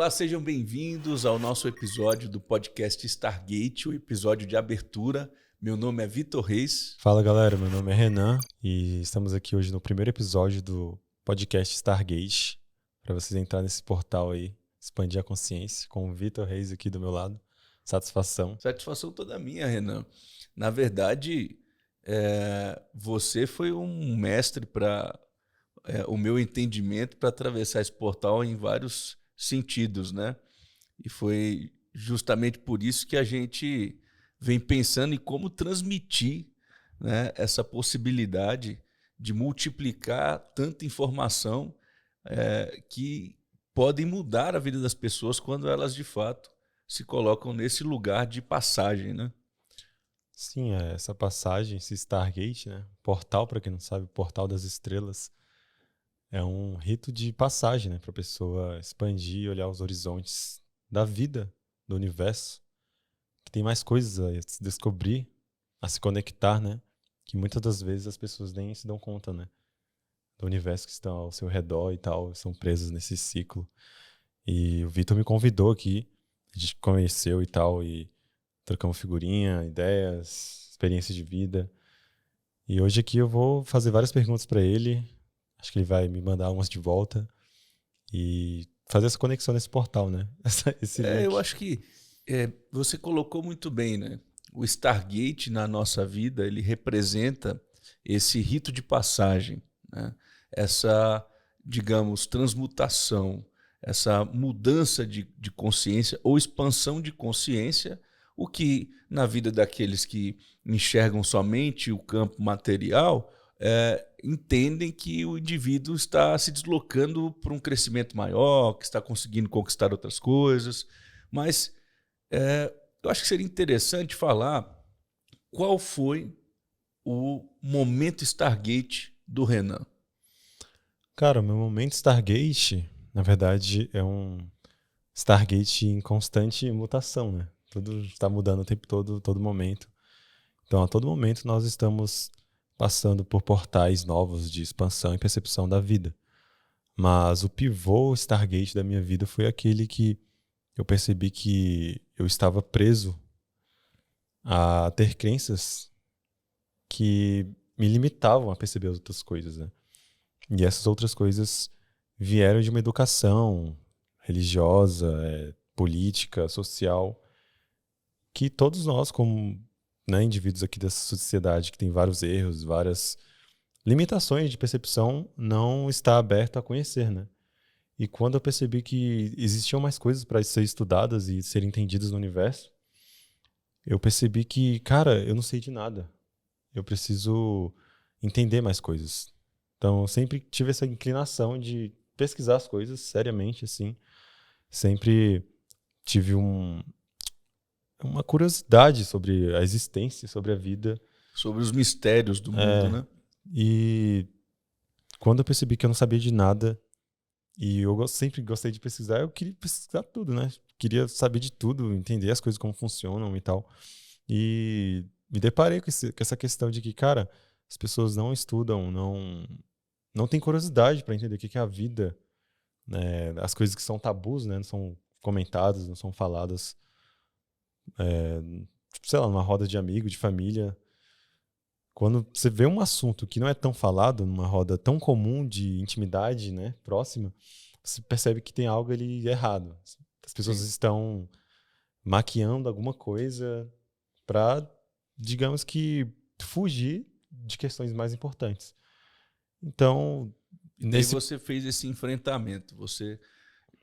Olá, sejam bem-vindos ao nosso episódio do podcast Stargate, o episódio de abertura. Meu nome é Vitor Reis. Fala galera, meu nome é Renan e estamos aqui hoje no primeiro episódio do podcast Stargate para vocês entrarem nesse portal aí, expandir a consciência, com o Vitor Reis aqui do meu lado. Satisfação. Satisfação toda minha, Renan. Na verdade, você foi um mestre para o meu entendimento para atravessar esse portal em vários sentidos, né? E foi justamente por isso que a gente vem pensando em como transmitir, né, essa possibilidade de multiplicar tanta informação que podem mudar a vida das pessoas quando elas, de fato, se colocam nesse lugar de passagem, né? Sim, essa passagem, esse Stargate, né? Portal, para quem não sabe, Portal das Estrelas, é um rito de passagem, né? Para a pessoa expandir e olhar os horizontes da vida, do universo, que tem mais coisas a se descobrir, a se conectar, né? Que muitas das vezes as pessoas nem se dão conta, né? Do universo que estão ao seu redor e tal, são presas nesse ciclo. E o Vitor me convidou aqui, a gente conheceu e tal, e trocamos figurinha, ideias, experiências de vida. E hoje aqui eu vou fazer várias perguntas para ele, acho que ele vai me mandar umas de volta e fazer essa conexão nesse portal, né? Esse link. Eu acho que você colocou muito bem, né? O Stargate na nossa vida, ele representa esse rito de passagem, né? Essa, digamos, transmutação, essa mudança de consciência ou expansão de consciência, o que na vida daqueles que enxergam somente o campo material, entendem que o indivíduo está se deslocando para um crescimento maior, que está conseguindo conquistar outras coisas, mas eu acho que seria interessante falar qual foi o momento Stargate do Renan. Cara, o meu momento Stargate, na verdade, é um Stargate em constante mutação, né? Tudo está mudando o tempo todo momento. Então, a todo momento, nós estamos passando por portais novos de expansão e percepção da vida. Mas o pivô Stargate da minha vida foi aquele que eu percebi que eu estava preso a ter crenças que me limitavam a perceber as outras coisas, né? E essas outras coisas vieram de uma educação religiosa, política, social, que todos nós, como, né, indivíduos aqui dessa sociedade que tem vários erros, várias limitações de percepção, não está aberto a conhecer, né? E quando eu percebi que existiam mais coisas para ser estudadas e serem entendidas no universo, eu percebi que, cara, eu não sei de nada. Eu preciso entender mais coisas. Então, eu sempre tive essa inclinação de pesquisar as coisas seriamente, assim. Sempre tive uma curiosidade sobre a existência, sobre a vida. Sobre os mistérios do mundo, né? E quando eu percebi que eu não sabia de nada, e eu sempre gostei de pesquisar, eu queria pesquisar tudo, né? Queria saber de tudo, entender as coisas como funcionam e tal. E me deparei com essa questão de que, cara, as pessoas não estudam, não têm curiosidade para entender o que é a vida, né? As coisas que são tabus, né? Não são comentadas, não são faladas, sei lá, numa roda de amigos, de família. Quando você vê um assunto que não é tão falado, numa roda tão comum de intimidade, né, próxima, você percebe que tem algo ali errado. As pessoas Sim. estão maquiando alguma coisa para, digamos que, fugir de questões mais importantes. Então, E aí você fez esse enfrentamento, você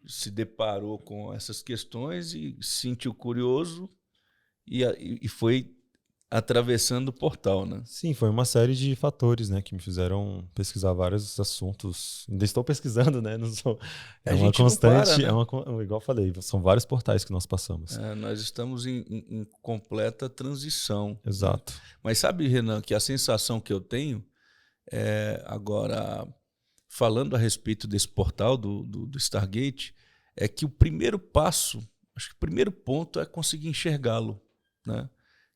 se deparou com essas questões e se sentiu curioso e foi atravessando o portal, né? Sim, foi uma série de fatores, né, que me fizeram pesquisar vários assuntos. Ainda estou pesquisando, né? Não sou, é A uma gente não para, constante, né? igual eu falei, são vários portais que nós passamos. Nós estamos em completa transição, né? Exato. Mas sabe, Renan, que a sensação que eu tenho agora, falando a respeito desse portal do Stargate, é que o primeiro passo, acho que o primeiro ponto é conseguir enxergá-lo, né?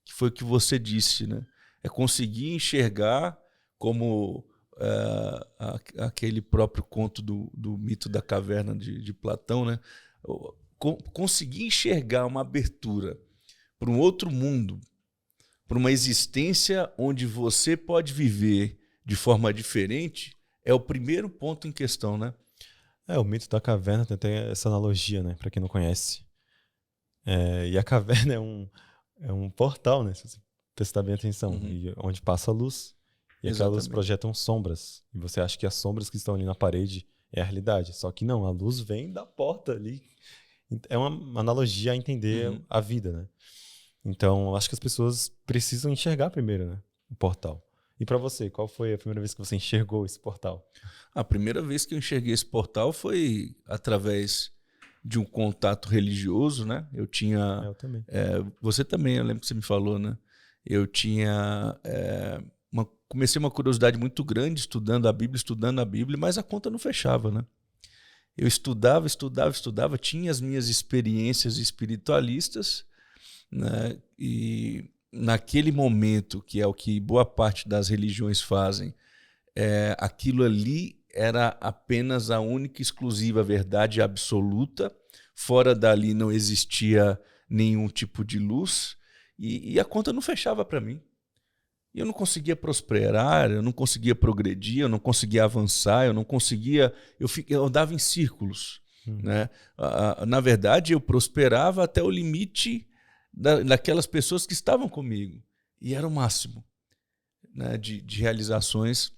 Que foi o que você disse, né? É conseguir enxergar como aquele próprio conto do mito da caverna de Platão, né? conseguir enxergar uma abertura para um outro mundo, para uma existência onde você pode viver de forma diferente, é o primeiro ponto em questão, né? O mito da caverna tem até essa analogia, né? Para quem não conhece. E a caverna é um portal, né? Se você prestar bem atenção, e onde passa a luz. E aquela luz projetam sombras. E você acha que as sombras que estão ali na parede é a realidade. Só que não, a luz vem da porta ali. É uma analogia a entender a vida, né? Então, acho que as pessoas precisam enxergar primeiro, né? O portal. E para você, qual foi a primeira vez que você enxergou esse portal? A primeira vez que eu enxerguei esse portal foi através de um contato religioso, né? Eu tinha... Eu também. Você também, eu lembro que você me falou, né? Eu tinha... comecei uma curiosidade muito grande estudando a Bíblia, mas a conta não fechava, né? Eu estudava, tinha as minhas experiências espiritualistas, né? E naquele momento, que é o que boa parte das religiões fazem, aquilo ali era apenas a única e exclusiva verdade absoluta, fora dali não existia nenhum tipo de luz, e a conta não fechava para mim. Eu não conseguia prosperar, eu não conseguia progredir, eu não conseguia avançar, eu não conseguia... Eu andava em círculos. Né? Na verdade, eu prosperava até o limite daquelas pessoas que estavam comigo. E era o máximo, né, de realizações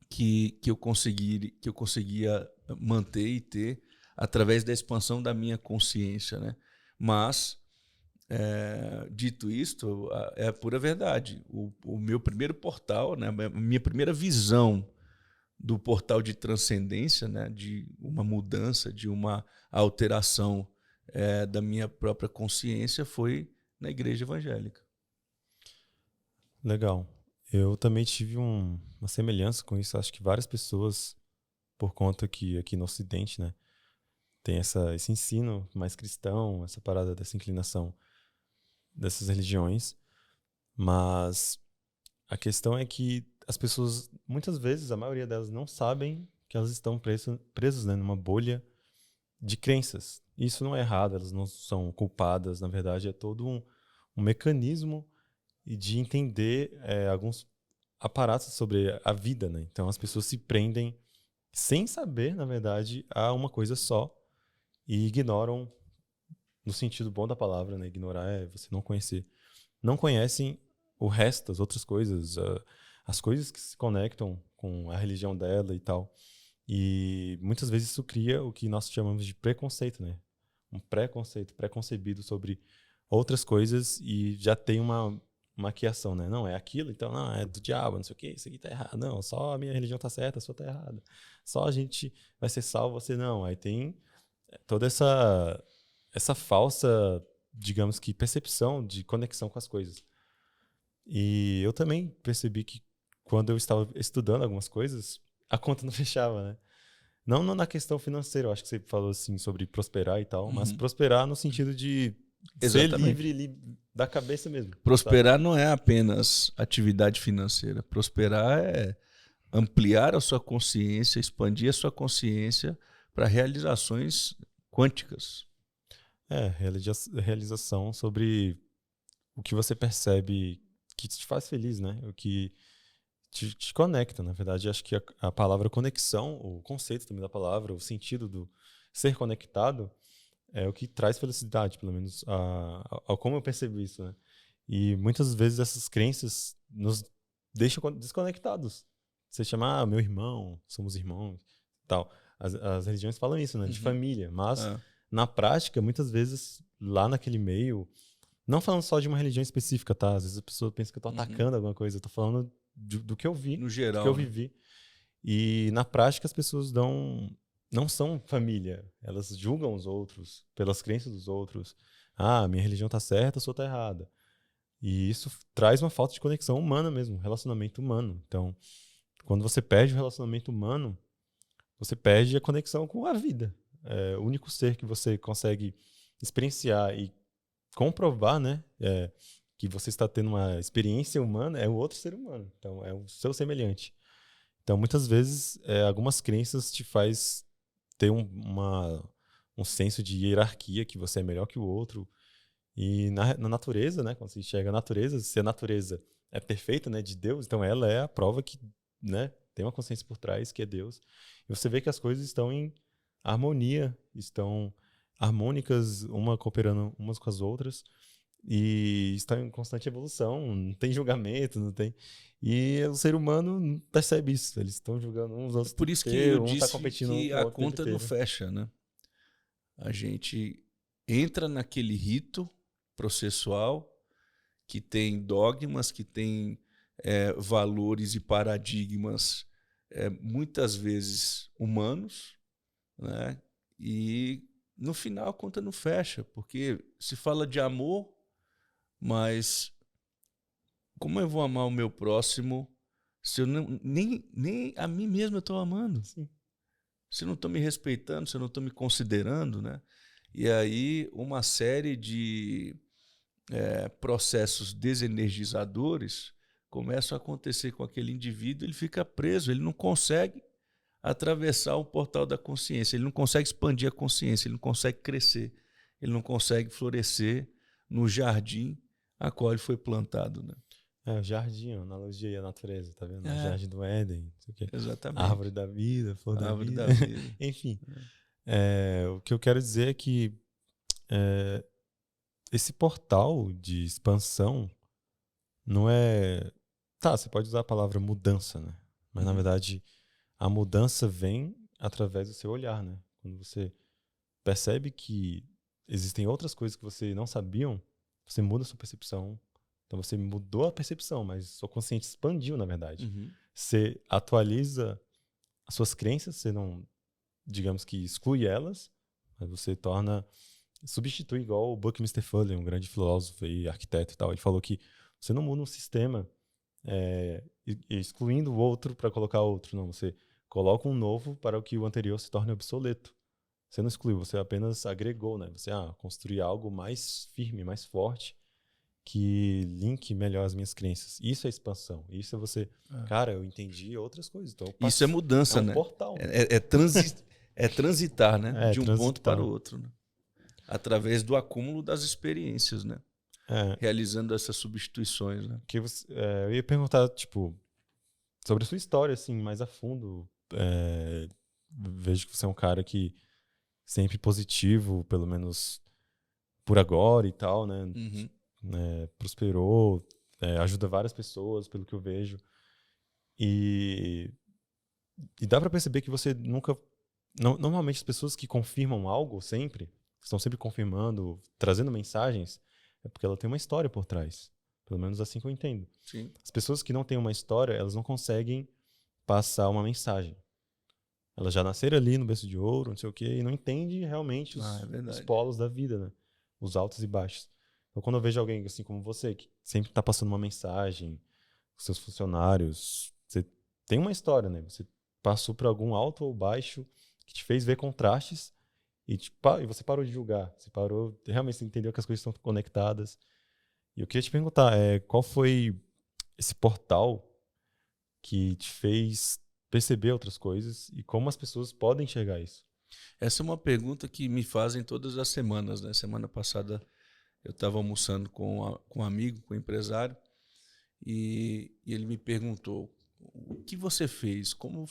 que eu conseguia manter e ter através da expansão da minha consciência. Né? Mas, dito isto, é a pura verdade. O meu primeiro portal, né, a minha primeira visão do portal de transcendência, né, de uma mudança, de uma alteração da minha própria consciência, foi na igreja evangélica. Legal. Eu também tive uma semelhança com isso. Acho que várias pessoas, por conta que aqui no Ocidente, né, tem esse ensino mais cristão, essa parada dessa inclinação dessas religiões. Mas a questão é que as pessoas, muitas vezes, a maioria delas não sabem que elas estão presas, né, numa bolha de crenças. Isso não é errado, elas não são culpadas. Na verdade, é todo um mecanismo de entender alguns aparatos sobre a vida, né? Então as pessoas se prendem sem saber, na verdade, a uma coisa só e ignoram, no sentido bom da palavra, né? Ignorar é você não conhecer. Não conhecem o resto, as outras coisas, as coisas que se conectam com a religião dela e tal. E muitas vezes isso cria o que nós chamamos de preconceito, né? Um preconceito, preconcebido sobre outras coisas e já tem uma maquiação, né? Não, é aquilo, então não, é do diabo, não sei o quê, isso aqui tá errado. Não, só a minha religião tá certa, a sua tá errada. Só a gente vai ser salvo, você não. Aí tem toda essa falsa, digamos que, percepção de conexão com as coisas. E eu também percebi que quando eu estava estudando algumas coisas, a conta não fechava, né? Não na questão financeira, eu acho que você falou assim sobre prosperar e tal, mas prosperar no sentido de ser livre da cabeça mesmo. Prosperar, sabe? não é apenas atividade financeira. Prosperar é ampliar a sua consciência, expandir a sua consciência para realizações quânticas. Realização sobre o que você percebe que te faz feliz, né? O que te conecta, na verdade. Acho que a palavra conexão, o conceito também da palavra, o sentido do ser conectado é o que traz felicidade, pelo menos ao como eu percebo isso, né? E muitas vezes essas crenças nos deixam desconectados. Você chama, meu irmão, somos irmãos, tal. As religiões falam isso, né? De família, mas na prática, muitas vezes lá naquele meio, não falando só de uma religião específica, tá? Às vezes a pessoa pensa que eu tô atacando alguma coisa, eu tô falando do que eu vi, no geral, do que eu vivi. E na prática as pessoas não são família. Elas julgam os outros pelas crenças dos outros. Ah, minha religião tá certa, a sua tá errada. E isso traz uma falta de conexão humana mesmo, relacionamento humano. Então, quando você perde o relacionamento humano, você perde a conexão com a vida. O único ser que você consegue experienciar e comprovar, né, que você está tendo uma experiência humana é o outro ser humano. Então, é o seu semelhante. Então, muitas vezes, algumas crenças te faz ter um senso de hierarquia, que você é melhor que o outro. E na natureza, né, quando você enxerga a natureza, se a natureza é perfeita, né, de Deus, então ela é a prova que, né, tem uma consciência por trás, que é Deus. E você vê que as coisas estão em harmonia, estão harmônicas, uma cooperando umas com as outras, e estão em constante evolução, não tem julgamento, não tem... E o ser humano não percebe isso, eles estão julgando uns aos outros o Por tempo isso que eu inteiro, um está disse competindo um que com o a outro o tempo conta não inteiro. fecha, né? A gente entra naquele rito processual que tem dogmas, que tem valores e paradigmas muitas vezes humanos, né? E no final a conta não fecha, porque se fala de amor, mas como eu vou amar o meu próximo se eu nem a mim mesmo eu estou amando? Sim. Se eu não estou me respeitando, se eu não estou me considerando, né? E aí uma série de processos desenergizadores começam a acontecer com aquele indivíduo, ele fica preso, ele não consegue atravessar o portal da consciência, ele não consegue expandir a consciência, ele não consegue crescer, ele não consegue florescer no jardim a qual ele foi plantado, né? O jardim, a analogia à natureza, tá vendo? O É, jardim do Éden, não sei o quê. Árvore exatamente. da vida, flor A da árvore vida. da vida. Enfim, o que eu quero dizer é que esse portal de expansão não é... Tá, você pode usar a palavra mudança, né? Mas, na verdade, a mudança vem através do seu olhar, né? Quando você percebe que existem outras coisas que você não sabiam, você muda a sua percepção. Então, você mudou a percepção, mas sua consciência expandiu, na verdade. Você atualiza as suas crenças, você não, digamos que exclui elas, mas você substitui, igual o Buckminster Fuller, um grande filósofo e arquiteto e tal. Ele falou que você não muda um sistema excluindo o outro para colocar outro. Não, você coloca um novo para que o anterior se torne obsoleto. Você não excluiu, você apenas agregou, né? Você construir algo mais firme, mais forte, que linke melhor as minhas crenças. Isso é expansão. Isso é você... Cara, eu entendi outras coisas. Então Isso é mudança, é um né? portal. É transitar, né? É, De um ponto para o transitar. outro, né? Através do acúmulo das experiências, né? Realizando essas substituições, né? Eu ia perguntar, tipo, sobre a sua história, assim, mais a fundo. Vejo que você é um cara que sempre positivo, pelo menos por agora e tal, né? Prosperou, ajuda várias pessoas, pelo que eu vejo. E dá pra perceber que você nunca... Normalmente as pessoas que confirmam algo sempre, estão sempre confirmando, trazendo mensagens, é porque ela tem uma história por trás. Pelo menos assim que eu entendo. Sim. As pessoas que não têm uma história, elas não conseguem passar uma mensagem. Elas já nasceram ali no berço de ouro, não sei o quê, e não entendem realmente os polos da vida, né? Os altos e baixos. Então, quando eu vejo alguém assim como você, que sempre está passando uma mensagem, os seus funcionários, você tem uma história, né? Você passou por algum alto ou baixo que te fez ver contrastes e você parou de julgar. Você parou, realmente você entendeu que as coisas estão conectadas. E eu queria te perguntar, qual foi esse portal que te fez perceber outras coisas e como as pessoas podem enxergar isso? Essa é uma pergunta que me fazem todas as semanas, né? Semana passada eu estava almoçando com um amigo, com um empresário, e ele me perguntou: o que você fez? Como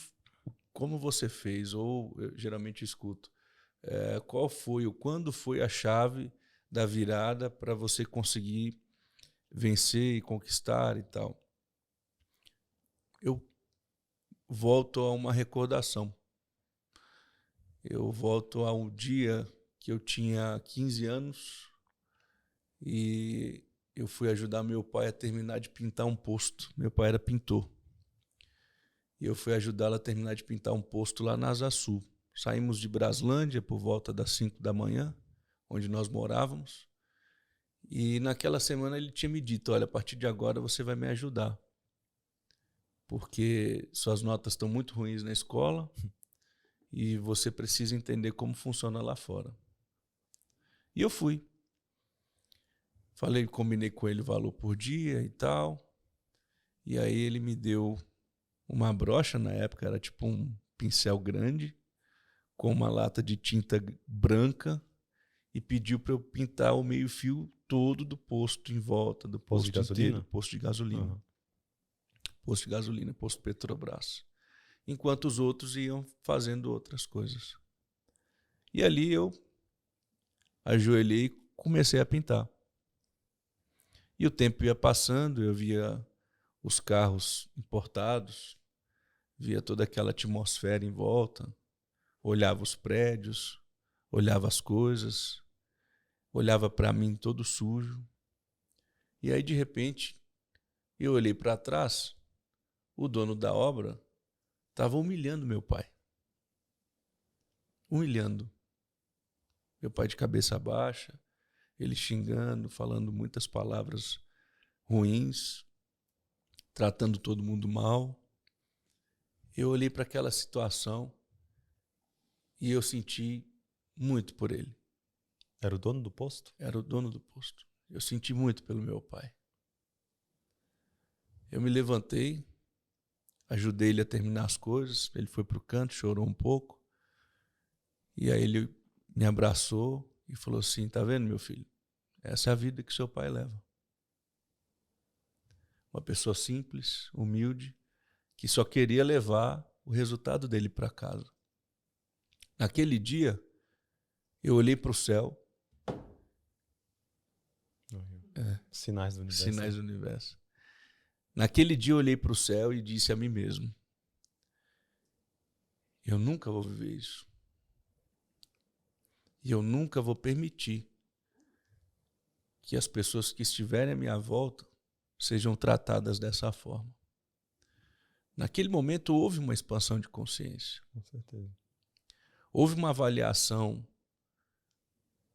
você fez? Ou eu geralmente escuto: quando foi a chave da virada para você conseguir vencer e conquistar e tal? Eu volto a uma recordação. Eu volto a um dia que eu tinha 15 anos e eu fui ajudar meu pai a terminar de pintar um posto. Meu pai era pintor. E eu fui ajudá-lo a terminar de pintar um posto lá na Asa Sul. Saímos de Braslândia por volta das 5 da manhã, onde nós morávamos. E naquela semana ele tinha me dito: olha, a partir de agora você vai me ajudar, porque suas notas estão muito ruins na escola e você precisa entender como funciona lá fora. E eu fui. Combinei com ele o valor por dia e tal. E aí ele me deu uma brocha, na época era tipo um pincel grande, com uma lata de tinta branca e pediu para eu pintar o meio-fio todo do posto em volta, do posto de inteiro, gasolina? posto de gasolina. Uhum. Posto de gasolina, posto Petrobras. Enquanto os outros iam fazendo outras coisas. E ali eu ajoelhei e comecei a pintar. E o tempo ia passando, eu via os carros importados, via toda aquela atmosfera em volta, olhava os prédios, olhava as coisas, olhava para mim todo sujo. E aí, de repente, eu olhei para trás, o dono da obra estava humilhando meu pai. Humilhando. Meu pai de cabeça baixa, ele xingando, falando muitas palavras ruins, tratando todo mundo mal. Eu olhei para aquela situação e eu senti muito por ele. Era o dono do posto? Era o dono do posto. Eu senti muito pelo meu pai. Eu me levantei, ajudei ele a terminar as coisas, ele foi para o canto, chorou um pouco, e aí ele me abraçou e falou assim, tá vendo, meu filho? Essa é a vida que seu pai leva. Uma pessoa simples, humilde, que só queria levar o resultado dele para casa. Naquele dia, eu olhei para o céu. Sinais do universo. Sinais do universo. Naquele dia, eu olhei para o céu e disse a mim mesmo, eu nunca vou viver isso. E eu nunca vou permitir que as pessoas que estiverem à minha volta sejam tratadas dessa forma. Naquele momento houve uma expansão de consciência. Com certeza. Houve uma avaliação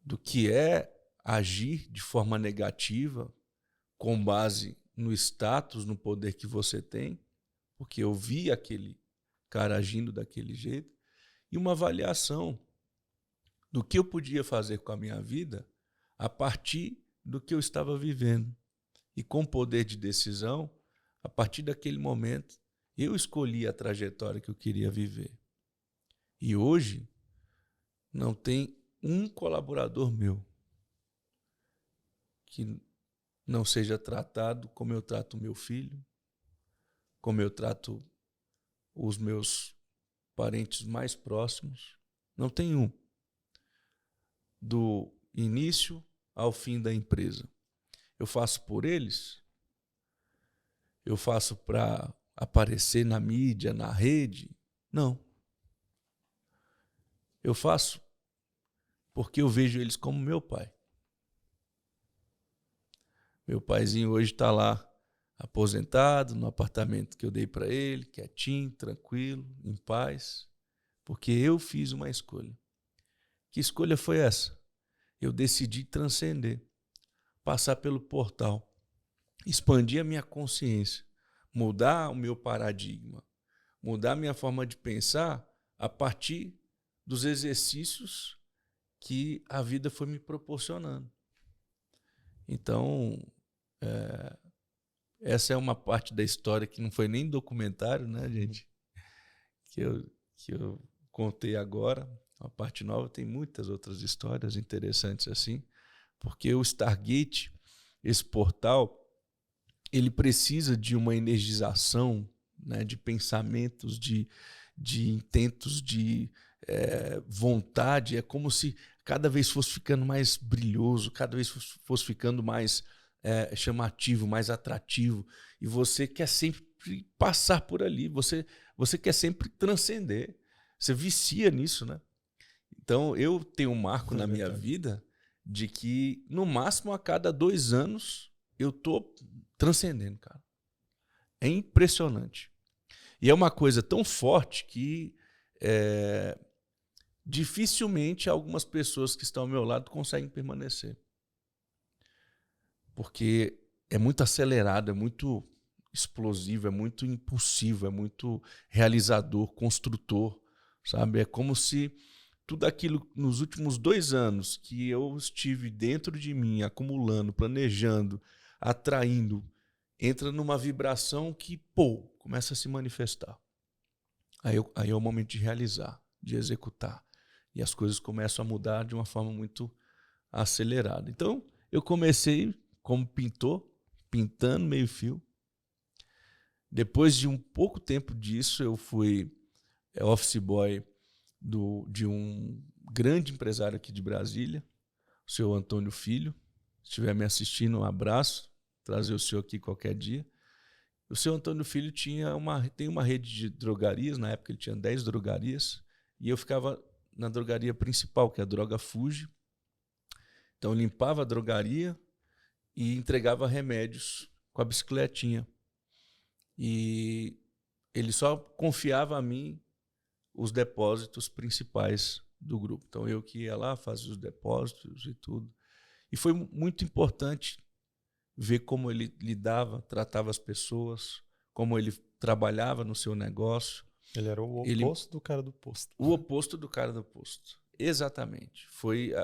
do que é agir de forma negativa com base no status, no poder que você tem, porque eu vi aquele cara agindo daquele jeito, e uma avaliação do que eu podia fazer com a minha vida a partir do que eu estava vivendo. E com poder de decisão, a partir daquele momento, eu escolhi a trajetória que eu queria viver. E hoje, não tem um colaborador meu que não seja tratado como eu trato o meu filho, como eu trato os meus parentes mais próximos. Não tem um. Do início ao fim da empresa. Eu faço por eles? Eu faço para aparecer na mídia, na rede? Não. Eu faço porque eu vejo eles como meu pai. Meu paizinho hoje está lá aposentado, no apartamento que eu dei para ele, quietinho, tranquilo, em paz, porque eu fiz uma escolha. Que escolha foi essa? Eu decidi transcender, passar pelo portal, expandir a minha consciência, mudar o meu paradigma, mudar a minha forma de pensar a partir dos exercícios que a vida foi me proporcionando. Então, essa é uma parte da história que não foi nem documentário, né, gente? Que eu contei agora. A parte nova tem muitas outras histórias interessantes assim, porque o Stargate, esse portal, ele precisa de uma energização, né, de pensamentos, de intentos, de vontade. É como se cada vez fosse ficando mais brilhoso, cada vez fosse ficando mais chamativo, mais atrativo. E você quer sempre passar por ali, você quer sempre transcender. Você vicia nisso, né? Então, eu tenho um marco na minha vida de que, no máximo, a cada 2 anos, eu estou transcendendo, cara. É impressionante. E é uma coisa tão forte que dificilmente algumas pessoas que estão ao meu lado conseguem permanecer. Porque é muito acelerado, é muito explosivo, é muito impulsivo, é muito realizador, construtor, sabe? É como se tudo aquilo nos últimos 2 anos que eu estive dentro de mim, acumulando, planejando, atraindo, entra numa vibração que, começa a se manifestar. Aí é o momento de realizar, de executar, E as coisas começam a mudar de uma forma muito acelerada. Então, eu comecei como pintor, pintando meio-fio. Depois de um pouco tempo disso, eu fui office boy de um grande empresário aqui de Brasília, o senhor Antônio Filho. Se estiver me assistindo, um abraço, trazer o senhor aqui qualquer dia. O senhor Antônio Filho tem uma rede de drogarias, na época ele tinha 10 drogarias, e eu ficava na drogaria principal, que é a Droga Fuji. Então eu limpava a drogaria e entregava remédios com a bicicletinha. E ele só confiava a mim os depósitos principais do grupo. Então eu que ia lá, fazia os depósitos e tudo. E foi muito importante ver como ele lidava, tratava as pessoas, como ele trabalhava no seu negócio. Ele era o oposto do cara do posto. O oposto do cara do posto. Exatamente.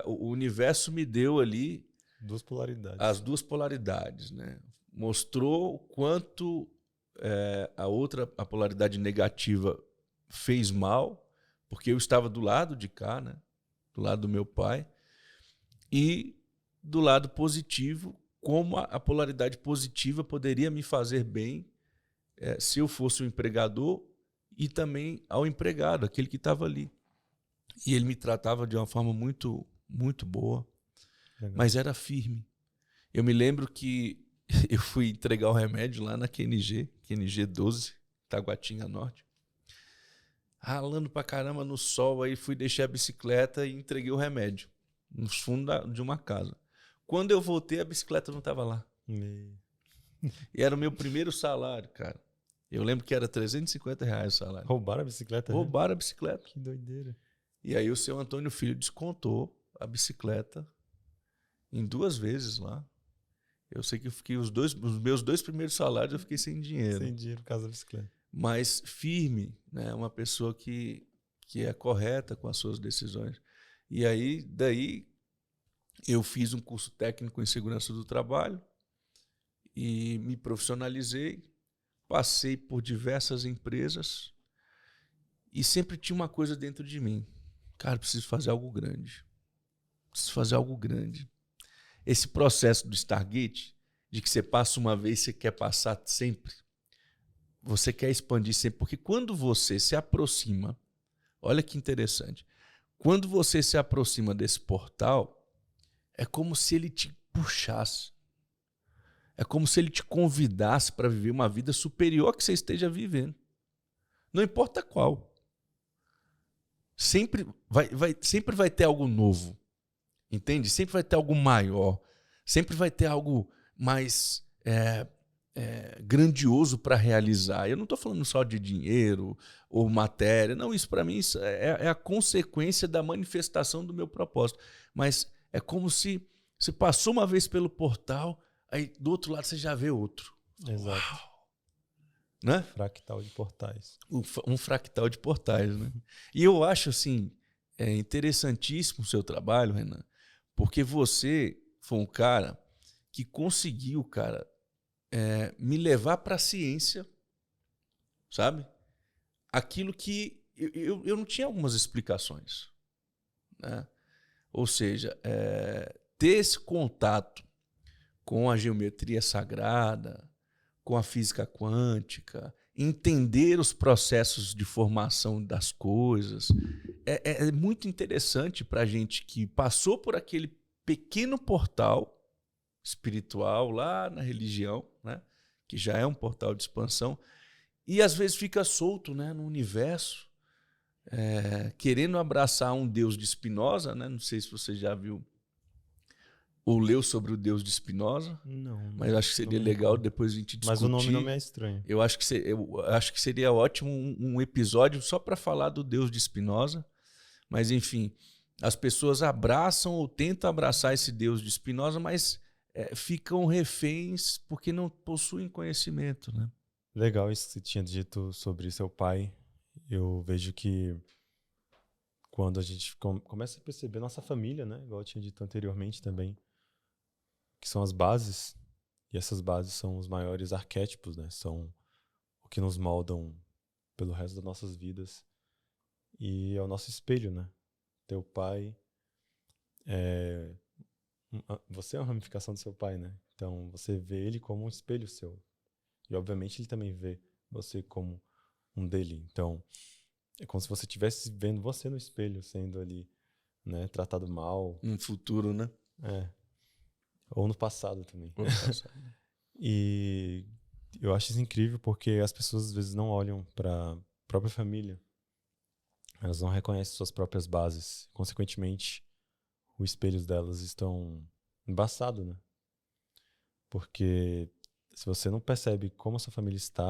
O universo me deu ali duas polaridades. As duas polaridades, né? Mostrou o quanto a polaridade negativa fez mal, porque eu estava do lado de cá, né? Do lado do meu pai, e do lado positivo, como a polaridade positiva poderia me fazer bem se eu fosse o empregador e também ao empregado, aquele que estava ali. E ele me tratava de uma forma muito, muito boa, legal, mas era firme. Eu me lembro que eu fui entregar o remédio lá na QNG 12, Taguatinga Norte, ralando pra caramba no sol, aí fui deixar a bicicleta e entreguei o remédio no fundo de uma casa. Quando eu voltei, a bicicleta não estava lá. E era o meu primeiro salário, cara. Eu lembro que era R$350 o salário. Roubaram a bicicleta? Roubaram a bicicleta. Que doideira. E aí o seu Antônio Filho descontou a bicicleta em 2 vezes lá. Eu sei que eu fiquei os meus 2 primeiros salários eu fiquei sem dinheiro. Sem dinheiro por causa da bicicleta. Mas firme, né? Uma pessoa que é correta com as suas decisões. E aí, daí, eu fiz um curso técnico em segurança do trabalho e me profissionalizei, passei por diversas empresas e sempre tinha uma coisa dentro de mim. Cara, preciso fazer algo grande. Preciso fazer algo grande. Esse processo do Stargate, de que você passa uma vez e você quer passar sempre, você quer expandir sempre, porque quando você se aproxima, olha que interessante, quando você se aproxima desse portal, é como se ele te puxasse, é como se ele te convidasse para viver uma vida superior que você esteja vivendo, não importa qual. Sempre vai ter algo novo, entende? Sempre vai ter algo maior, sempre vai ter algo mais grandioso para realizar. Eu não estou falando só de dinheiro ou matéria, não, isso para mim isso é a consequência da manifestação do meu propósito. Mas é como se você passou uma vez pelo portal, aí do outro lado você já vê outro. Exato. Uau! Né? Fractal de portais. Um fractal de portais, né? E eu acho assim, interessantíssimo o seu trabalho, Renan, porque você foi um cara que conseguiu, cara, me levar para a ciência, sabe? Aquilo que eu não tinha algumas explicações, né? Ou seja, ter esse contato com a geometria sagrada, com a física quântica, entender os processos de formação das coisas, é muito interessante para a gente que passou por aquele pequeno portal espiritual lá na religião, né? Que já é um portal de expansão, e às vezes fica solto, né, no universo, querendo abraçar um Deus de Spinoza, né? Não sei se você já viu ou leu sobre o Deus de Spinoza. Não. Mas eu acho que seria legal depois a gente discutir. Mas o nome não me é estranho. Eu acho que seria ótimo um episódio só para falar do Deus de Spinoza. Mas, enfim, as pessoas abraçam ou tentam abraçar esse Deus de Spinoza, mas ficam reféns porque não possuem conhecimento, né? Legal isso que você tinha dito sobre seu pai. Eu vejo que quando a gente começa a perceber nossa família, né? Igual eu tinha dito anteriormente também, que são as bases, e essas bases são os maiores arquétipos, né? São o que nos moldam pelo resto das nossas vidas, e é o nosso espelho, né? Teu pai você é uma ramificação do seu pai, né? Então você vê ele como um espelho seu. E obviamente ele também vê você como um dele. Então é como se você estivesse vendo você no espelho, sendo ali, né, tratado mal. No futuro, né? Ou no passado também. Ou no passado. E eu acho isso incrível porque as pessoas às vezes não olham para a própria família. Elas não reconhecem suas próprias bases. Consequentemente, os espelhos delas estão embaçados, né? Porque se você não percebe como a sua família está,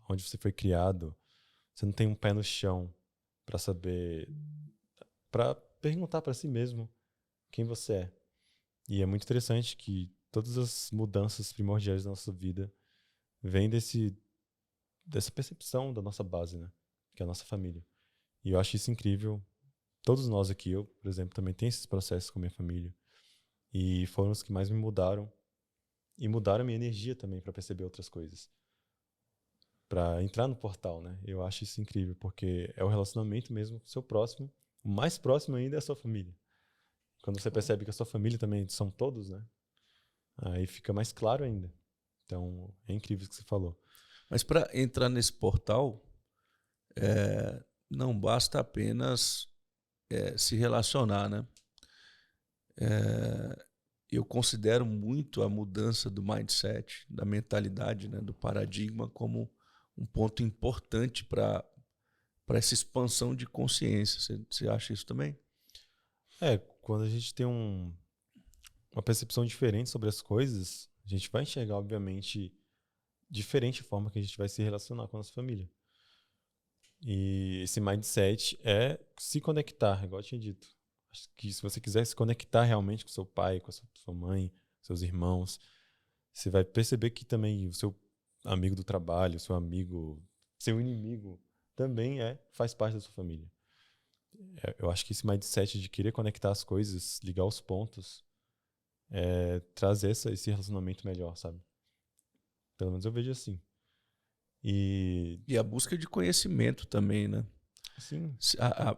onde você foi criado, você não tem um pé no chão para saber, para perguntar para si mesmo quem você é. E é muito interessante que todas as mudanças primordiais da nossa vida vêm dessa percepção da nossa base, né? Que é a nossa família. E eu acho isso incrível. Todos nós aqui, eu, por exemplo, também tenho esses processos com a minha família. E foram os que mais me mudaram. E mudaram a minha energia também para perceber outras coisas. Para entrar no portal, né? Eu acho isso incrível, porque é o relacionamento mesmo com o seu próximo. O mais próximo ainda é a sua família. Quando você percebe que a sua família também são todos, né? Aí fica mais claro ainda. Então, é incrível o que você falou. Mas para entrar nesse portal, não basta apenas se relacionar, né? Eu considero muito a mudança do mindset, da mentalidade, né, do paradigma, como um ponto importante para essa expansão de consciência. Você acha isso também? Quando a gente tem uma percepção diferente sobre as coisas, a gente vai enxergar, obviamente, diferente a forma que a gente vai se relacionar com a nossa família. E esse mindset é se conectar, igual eu tinha dito. Acho que se você quiser se conectar realmente com seu pai, com a sua mãe, seus irmãos, você vai perceber que também o seu amigo do trabalho, seu amigo, seu inimigo, também faz parte da sua família. Eu acho que esse mindset de querer conectar as coisas, ligar os pontos, trazer esse relacionamento melhor, sabe? Pelo menos eu vejo assim. E a busca de conhecimento também, né? Sim.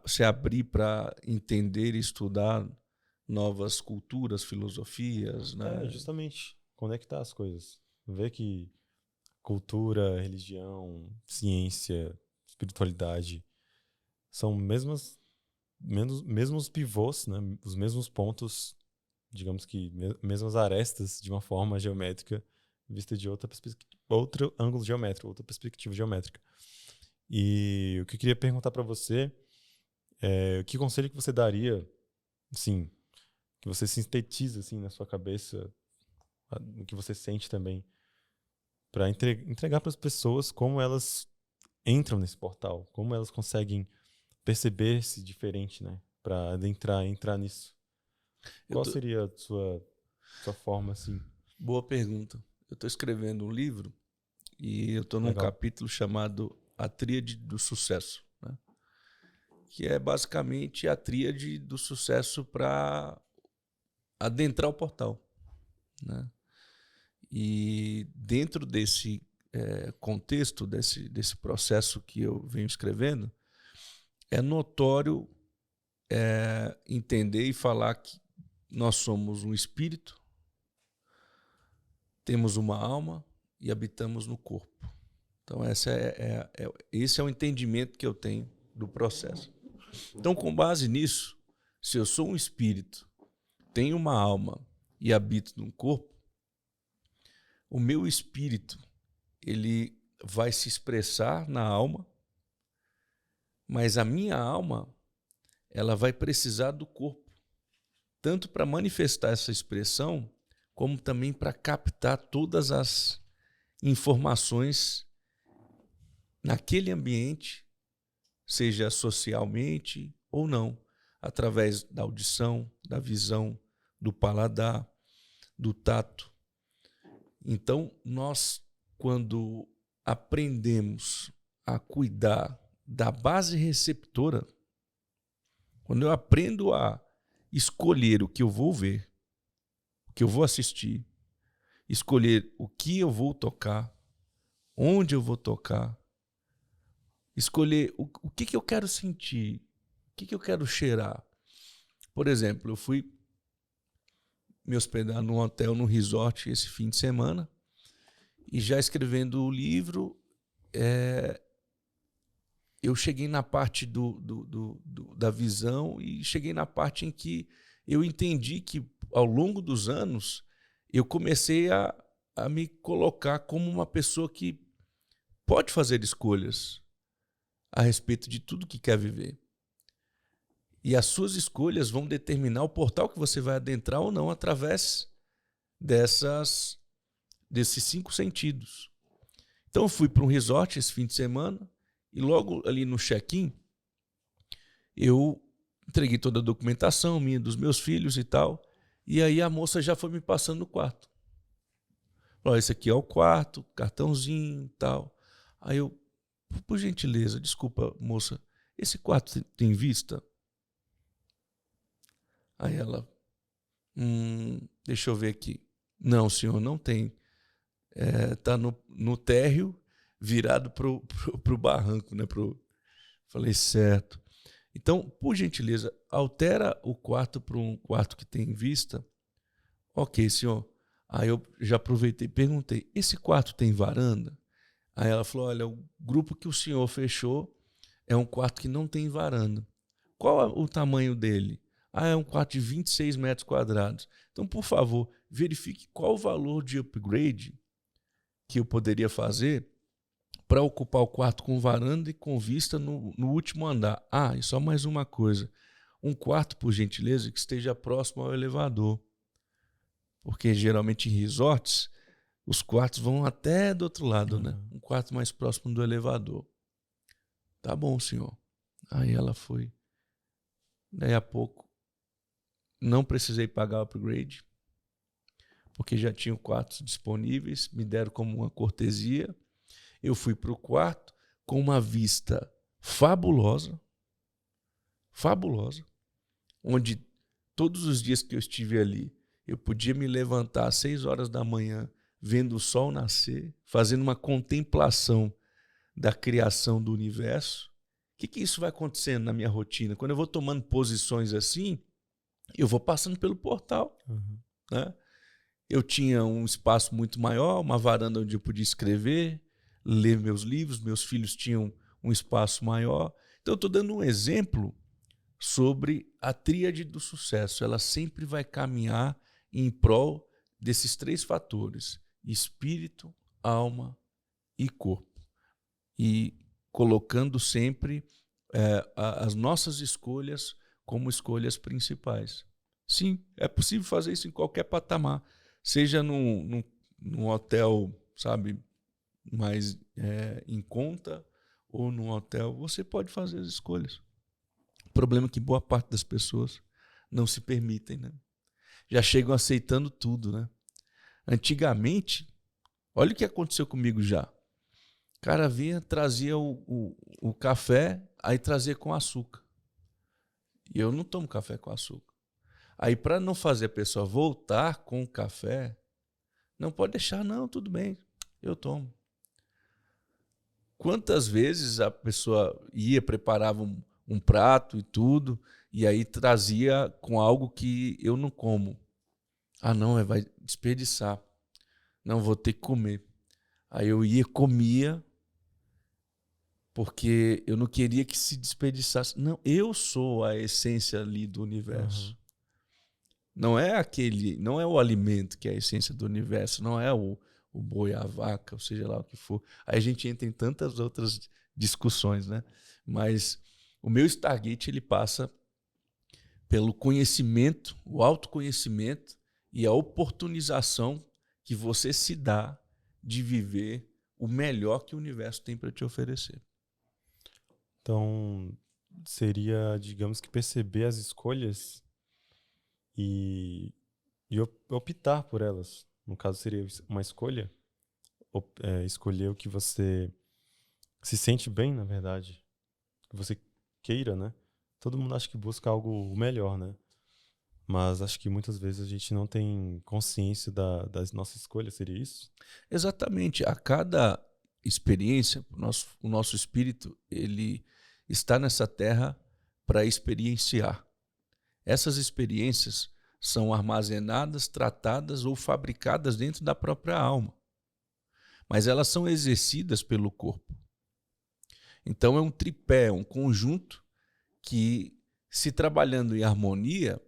Se abrir para entender e estudar novas culturas, filosofias, né? Justamente conectar as coisas. Ver que cultura, religião, ciência, espiritualidade são mesmos pivôs, né? Os mesmos pontos, digamos que mesmas arestas de uma forma geométrica vista de outro ângulo geométrico, outra perspectiva geométrica. E o que eu queria perguntar para você é que conselho que você daria, assim, que você sintetiza assim na sua cabeça, o que você sente também, para entregar para as pessoas como elas entram nesse portal, como elas conseguem perceber-se diferente, né? Para entrar nisso. Qual seria a sua forma, assim? Boa pergunta. Eu estou escrevendo um livro e eu estou num capítulo chamado A Tríade do Sucesso, né? Que é basicamente a tríade do sucesso para adentrar o portal, né? E dentro desse contexto, desse processo que eu venho escrevendo, é notório entender e falar que nós somos um espírito, temos uma alma e habitamos no corpo. Então, esse é o entendimento que eu tenho do processo. Então, com base nisso, se eu sou um espírito, tenho uma alma e habito num corpo, o meu espírito ele vai se expressar na alma, mas a minha alma ela vai precisar do corpo, tanto para manifestar essa expressão, como também para captar todas as informações naquele ambiente, seja socialmente ou não, através da audição, da visão, do paladar, do tato. Então, nós, quando aprendemos a cuidar da base receptora, quando eu aprendo a escolher o que eu vou ver, o que eu vou assistir, escolher o que eu vou tocar, onde eu vou tocar, escolher o que eu quero sentir, o que eu quero cheirar. Por exemplo, eu fui me hospedar num hotel, num resort esse fim de semana, e já escrevendo o livro, eu cheguei na parte da visão e cheguei na parte em que eu entendi que, ao longo dos anos, eu comecei a me colocar como uma pessoa que pode fazer escolhas a respeito de tudo que quer viver. E as suas escolhas vão determinar o portal que você vai adentrar ou não através desses 5 sentidos. Então eu fui para um resort esse fim de semana e logo ali no check-in eu entreguei toda a documentação minha, dos meus filhos e tal, e aí a moça já foi me passando no quarto. Falou, esse aqui é o quarto, cartãozinho e tal. Aí eu, por gentileza, desculpa, moça, esse quarto tem vista? Aí ela, deixa eu ver aqui. Não, senhor, não tem. Tá no térreo, virado pro barranco, né? Falei, certo. Então, por gentileza, altera o quarto para um quarto que tem vista. Ok, senhor. Aí eu já aproveitei e perguntei, esse quarto tem varanda? Aí ela falou, olha, o grupo que o senhor fechou é um quarto que não tem varanda. Qual o tamanho dele? É um quarto de 26 metros quadrados. Então, por favor, verifique qual o valor de upgrade que eu poderia fazer para ocupar o quarto com varanda e com vista no último andar. E só mais uma coisa. Um quarto, por gentileza, que esteja próximo ao elevador. Porque, geralmente, em resorts, os quartos vão até do outro lado, né? Um quarto mais próximo do elevador. Tá bom, senhor. Aí ela foi. Daí a pouco, não precisei pagar o upgrade, porque já tinham quartos disponíveis, me deram como uma cortesia. Eu fui para o quarto com uma vista fabulosa, onde todos os dias que eu estive ali, eu podia me levantar às 6 horas da manhã, vendo o sol nascer, fazendo uma contemplação da criação do universo. O que isso vai acontecendo na minha rotina? Quando eu vou tomando posições assim, eu vou passando pelo portal. Né? Eu tinha um espaço muito maior, uma varanda onde eu podia escrever, ler meus livros, meus filhos tinham um espaço maior. Então eu estou dando um exemplo sobre a tríade do sucesso. Ela sempre vai caminhar em prol desses 3 fatores: espírito, alma e corpo. E colocando sempre as nossas escolhas como escolhas principais. Sim, é possível fazer isso em qualquer patamar, seja num hotel, sabe, mais em conta, ou num hotel, você pode fazer as escolhas. O problema é que boa parte das pessoas não se permitem, né? Já chegam aceitando tudo, né? Antigamente, olha o que aconteceu comigo já. O cara vinha, trazia o café, aí trazia com açúcar. E eu não tomo café com açúcar. Aí, para não fazer a pessoa voltar com o café, não pode deixar, não, tudo bem, eu tomo. Quantas vezes a pessoa ia, preparava um prato e tudo, e aí trazia com algo que eu não como. Não, vai desperdiçar. Não, vou ter que comer. Aí eu ia, comia, porque eu não queria que se desperdiçasse. Não, eu sou a essência ali do universo. Não é o alimento que é a essência do universo, não é o boi, a vaca, ou seja lá o que for. Aí a gente entra em tantas outras discussões, né? Mas o meu Stargate, ele passa pelo conhecimento, o autoconhecimento e a oportunização que você se dá de viver o melhor que o universo tem para te oferecer. Então, seria, digamos que, perceber as escolhas e optar por elas. No caso, seria uma escolha, escolher o que você se sente bem, na verdade, que você queira, né? Todo mundo acha que busca algo melhor, né? Mas acho que muitas vezes a gente não tem consciência das nossas escolhas, seria isso? Exatamente. A cada experiência, o nosso espírito, ele está nessa terra para experienciar. essas experiências são armazenadas, tratadas ou fabricadas dentro da própria alma. Mas elas são exercidas pelo corpo. Então é um tripé, um conjunto que, se trabalhando em harmonia,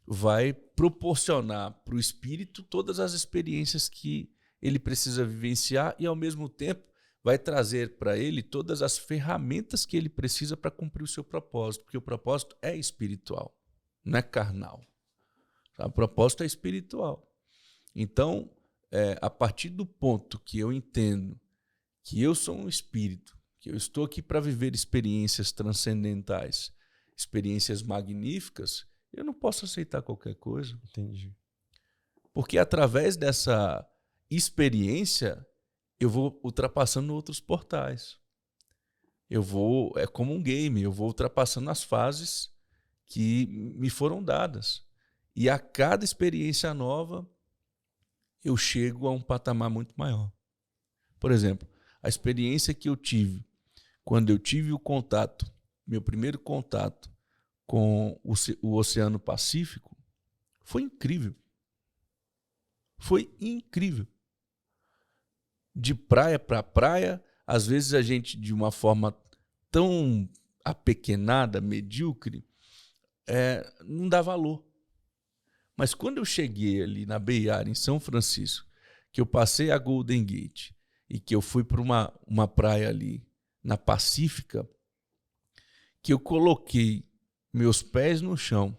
vai proporcionar para o espírito todas as experiências que ele precisa vivenciar e, ao mesmo tempo, vai trazer para ele todas as ferramentas que ele precisa para cumprir o seu propósito, porque o propósito é espiritual, não é carnal. O propósito é espiritual. Então, a partir do ponto que eu entendo que eu sou um espírito, que eu estou aqui para viver experiências transcendentais, experiências magníficas, eu não posso aceitar qualquer coisa. Entendi. Porque através dessa experiência, eu vou ultrapassando outros portais. É como um game, eu vou ultrapassando as fases que me foram dadas. E a cada experiência nova, eu chego a um patamar muito maior. Por exemplo, a experiência que eu tive quando eu tive o contato, meu primeiro contato com o Oceano Pacífico, foi incrível. Foi incrível. De praia para praia, às vezes a gente, de uma forma tão apequenada, medíocre, não dá valor. Mas quando eu cheguei ali na Bay Area, em São Francisco, que eu passei a Golden Gate e que eu fui para uma praia ali na Pacífica, que eu coloquei meus pés no chão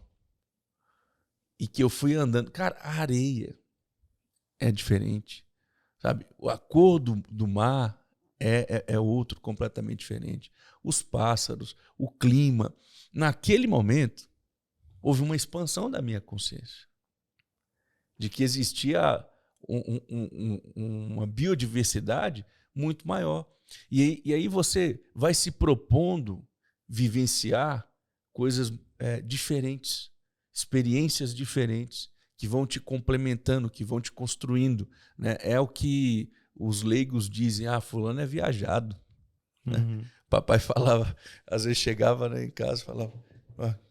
e que eu fui andando. Cara, a areia é diferente, sabe? A cor do mar é outro, completamente diferente. Os pássaros, o clima. Naquele momento, houve uma expansão da minha consciência de que existia uma biodiversidade muito maior. E aí você vai se propondo vivenciar coisas diferentes, experiências diferentes, que vão te complementando, que vão te construindo, né? É o que os leigos dizem, fulano é viajado. Né? Papai falava, às vezes chegava, né, em casa e falava,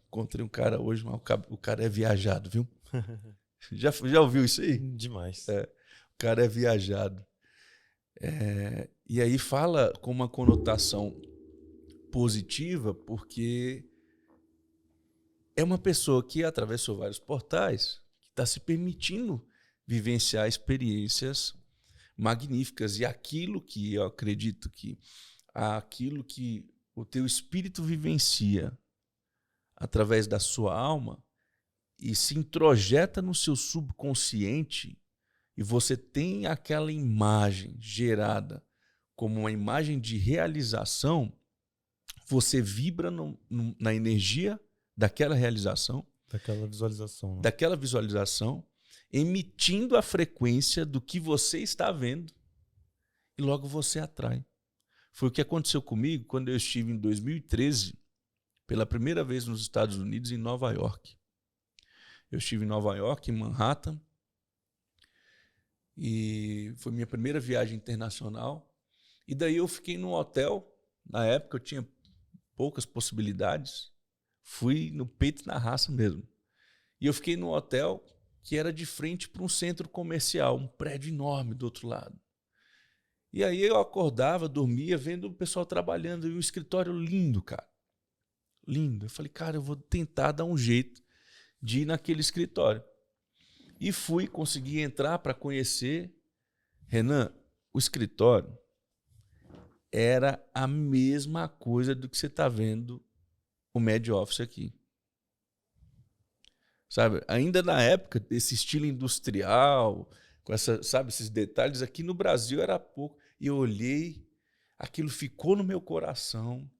encontrei um cara hoje, mas o cara é viajado, viu? Já ouviu isso aí? Demais. O cara é viajado. E aí fala com uma conotação positiva, porque é uma pessoa que atravessou vários portais, que está se permitindo vivenciar experiências magníficas. E aquilo que eu acredito que aquilo que o teu espírito vivencia através da sua alma e se introjeta no seu subconsciente, e você tem aquela imagem gerada como uma imagem de realização, você vibra na energia daquela realização, daquela visualização, emitindo a frequência do que você está vendo, e logo você atrai. Foi o que aconteceu comigo quando eu estive em 2013, pela primeira vez nos Estados Unidos, em Nova York. Eu estive em Nova York, em Manhattan, e foi minha primeira viagem internacional. E daí eu fiquei num hotel. Na época eu tinha poucas possibilidades. Fui no peito e na raça mesmo. E eu fiquei num hotel que era de frente para um centro comercial, um prédio enorme do outro lado. E aí eu acordava, dormia, vendo o pessoal trabalhando. E um escritório lindo, cara. Lindo. Eu falei, cara, eu vou tentar dar um jeito de ir naquele escritório. E fui, consegui entrar para conhecer. Renan, o escritório era a mesma coisa do que você está vendo o Mad Office aqui. Sabe? Ainda na época desse estilo industrial, com esses detalhes, aqui no Brasil era pouco. E eu olhei, aquilo ficou no meu coração.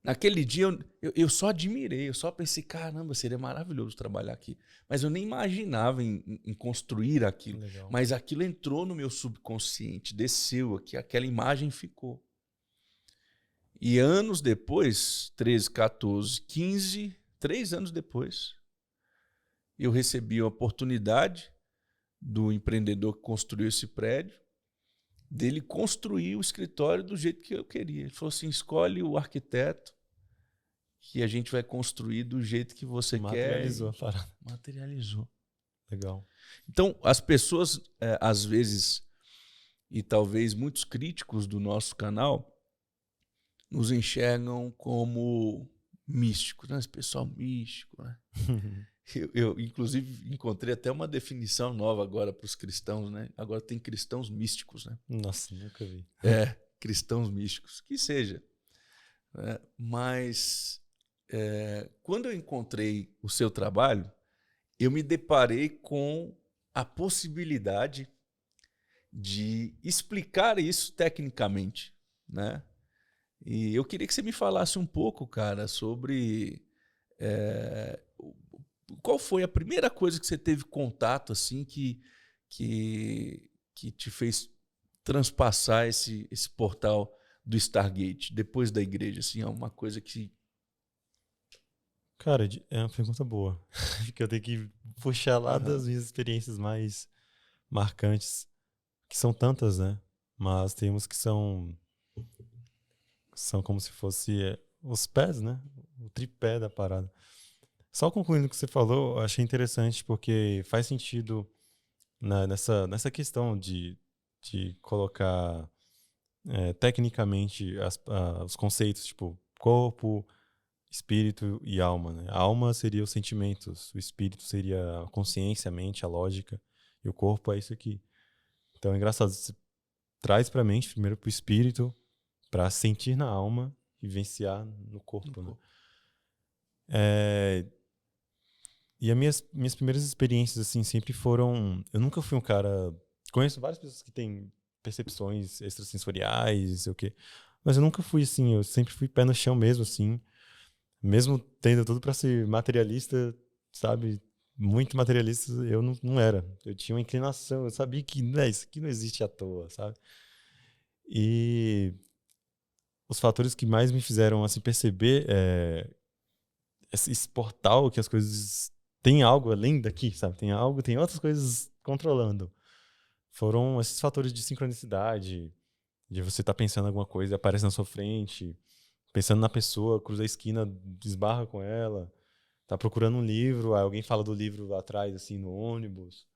Naquele dia eu só admirei, eu só pensei, caramba, seria maravilhoso trabalhar aqui. Mas eu nem imaginava em construir aquilo. Legal. Mas aquilo entrou no meu subconsciente, desceu aqui, aquela imagem ficou. E anos depois, 13, 14, 15, 3 anos depois, eu recebi a oportunidade do empreendedor que construiu esse prédio, dele construir o escritório do jeito que eu queria. Ele falou assim, escolhe o arquiteto que a gente vai construir do jeito que você Materializou quer. a parada. Materializou. Legal. Então, as pessoas, às vezes, e talvez muitos críticos do nosso canal, nos enxergam como místicos, né? Esse pessoal místico, né? Eu, inclusive, encontrei até uma definição nova agora para os cristãos, né? Agora tem cristãos místicos, né? Nossa, nunca vi. Cristãos místicos, que seja. Mas quando eu encontrei o seu trabalho, eu me deparei com a possibilidade de explicar isso tecnicamente, né? E eu queria que você me falasse um pouco, cara, sobre qual foi a primeira coisa que você teve contato assim que te fez transpassar esse portal do Stargate depois da igreja, assim, é uma coisa que... Cara, é uma pergunta boa. Que eu tenho que puxar lá das minhas experiências mais marcantes, que são tantas, né? Mas tem uns que são como se fosse os pés, né? O tripé da parada. Só concluindo o que você falou, eu achei interessante porque faz sentido nessa questão de colocar tecnicamente os conceitos, tipo corpo, espírito e alma, né? A alma seria os sentimentos, o espírito seria a consciência, a mente, a lógica, e o corpo é isso aqui. Então é engraçado, você traz pra mente, primeiro pro espírito, para sentir na alma e vivenciar no corpo, né? E as minhas primeiras experiências, assim, sempre foram... Eu nunca fui um cara... Conheço várias pessoas que têm percepções extrasensoriais, não sei o quê. Mas eu nunca fui assim, eu sempre fui pé no chão mesmo, assim. Mesmo tendo tudo para ser materialista, sabe? Muito materialista, eu não era. Eu tinha uma inclinação, eu sabia que isso aqui não existe à toa, sabe? E os fatores que mais me fizeram assim perceber esse portal que as coisas tem algo além daqui, sabe? Tem outras coisas controlando. Foram esses fatores de sincronicidade, de você estar pensando em alguma coisa e aparece na sua frente, pensando na pessoa, cruza a esquina, esbarra com ela, tá procurando um livro, aí alguém fala do livro lá atrás, assim, no ônibus.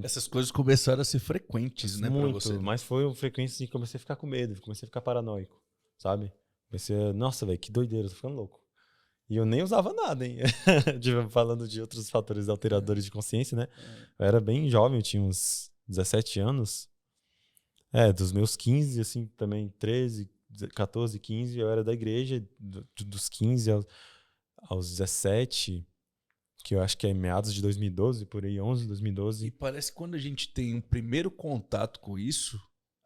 Essas coisas começaram a ser frequentes, né, pra você, Muito, né? mas foi uma frequência assim, que comecei a ficar com medo, comecei a ficar paranoico, sabe? Nossa, velho, que doideira, tô ficando louco. E eu nem usava nada, hein? Falando de outros fatores alteradores de consciência, né? Eu era bem jovem, eu tinha uns 17 anos. Dos meus 15, assim, também 13, 14, 15, eu era da igreja, dos 15 aos 17, que eu acho que é meados de 2012, por aí, 11, 2012. E parece que quando a gente tem um primeiro contato com isso,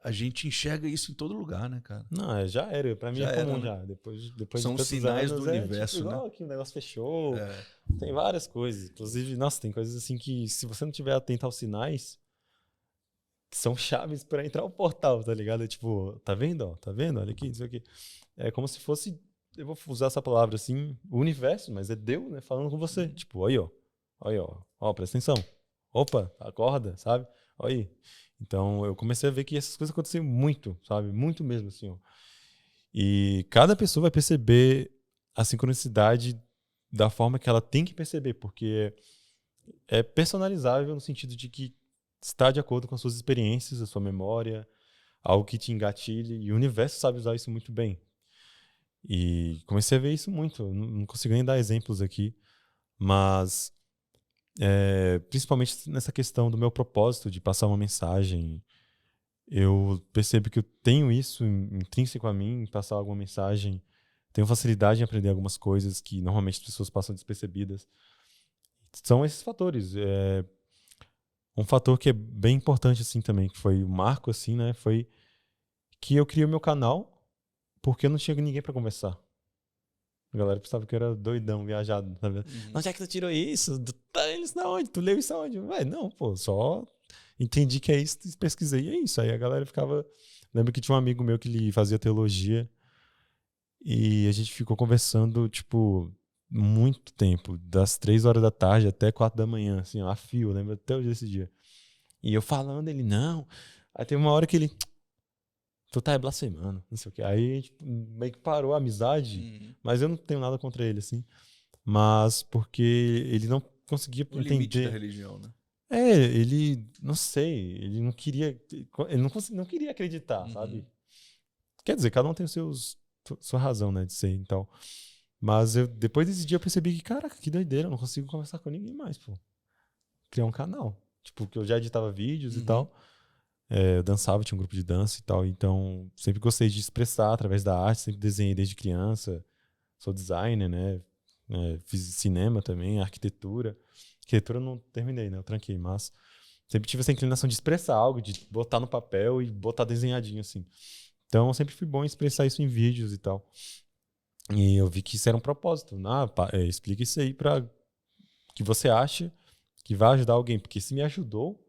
a gente enxerga isso em todo lugar, né, cara? Não, já era, pra mim Já é comum era, né? já. Depois de São tantos sinais anos, do universo, tipo, né? igual que o negócio fechou. Tem várias coisas. Inclusive, nossa, tem coisas assim que se você não tiver atento aos sinais, que são chaves pra entrar no portal, tá ligado? É tipo, tá vendo? Ó, tá vendo? Olha aqui, não sei o quê. É como se fosse, eu vou usar essa palavra assim, o universo, mas é Deus, né, falando com você. Tipo, aí, ó, presta atenção. Opa, acorda, sabe? Olha aí. Então, eu comecei a ver que essas coisas aconteciam muito, sabe? Muito mesmo, assim, ó. E cada pessoa vai perceber a sincronicidade da forma que ela tem que perceber, porque é personalizável no sentido de que está de acordo com as suas experiências, a sua memória, algo que te engatilhe, e o universo sabe usar isso muito bem. E comecei a ver isso muito, eu não consigo nem dar exemplos aqui, mas principalmente nessa questão do meu propósito de passar uma mensagem, eu percebo que eu tenho isso intrínseco a mim, passar alguma mensagem, tenho facilidade em aprender algumas coisas que normalmente as pessoas passam despercebidas. São esses fatores. Um fator que é bem importante assim também, que foi o marco assim, né, foi que eu criei o meu canal porque eu não tinha ninguém para conversar. A galera pensava que eu era doidão, viajado, sabe? Onde é que tu tirou isso? Tá isso da onde? Tu leu isso aonde? Ué, não, pô, só entendi que é isso, pesquisei e é isso. Aí a galera ficava... Lembro que tinha um amigo meu que ele fazia teologia e a gente ficou conversando, tipo, muito tempo, das 3 horas da tarde até 4 da manhã, assim, ó, a fio, lembro até hoje desse dia. E eu falando, ele, não. Aí teve uma hora que ele... tu tá blasfemando, não sei o quê. Aí, tipo, meio que parou a amizade, mas eu não tenho nada contra ele, assim. Mas porque ele não conseguia O limite da entender. religião, né? Ele, não sei, ele não queria, não queria acreditar, sabe? Quer dizer, cada um tem os sua razão, né, de ser e tal. Mas depois desse dia eu percebi que, caraca, que doideira, eu não consigo conversar com ninguém mais, pô. Criar um canal. Tipo, que eu já editava vídeos e tal. Eu dançava, tinha um grupo de dança e tal. Então, sempre gostei de expressar através da arte, sempre desenhei desde criança. Sou designer, né? Fiz cinema também, arquitetura. Arquitetura eu não terminei, né? Eu tranquei, mas sempre tive essa inclinação de expressar algo, de botar no papel e botar desenhadinho, assim. Então, sempre fui bom em expressar isso em vídeos e tal. E eu vi que isso era um propósito. Explica isso aí pra que você acha que vai ajudar alguém. Porque se me ajudou,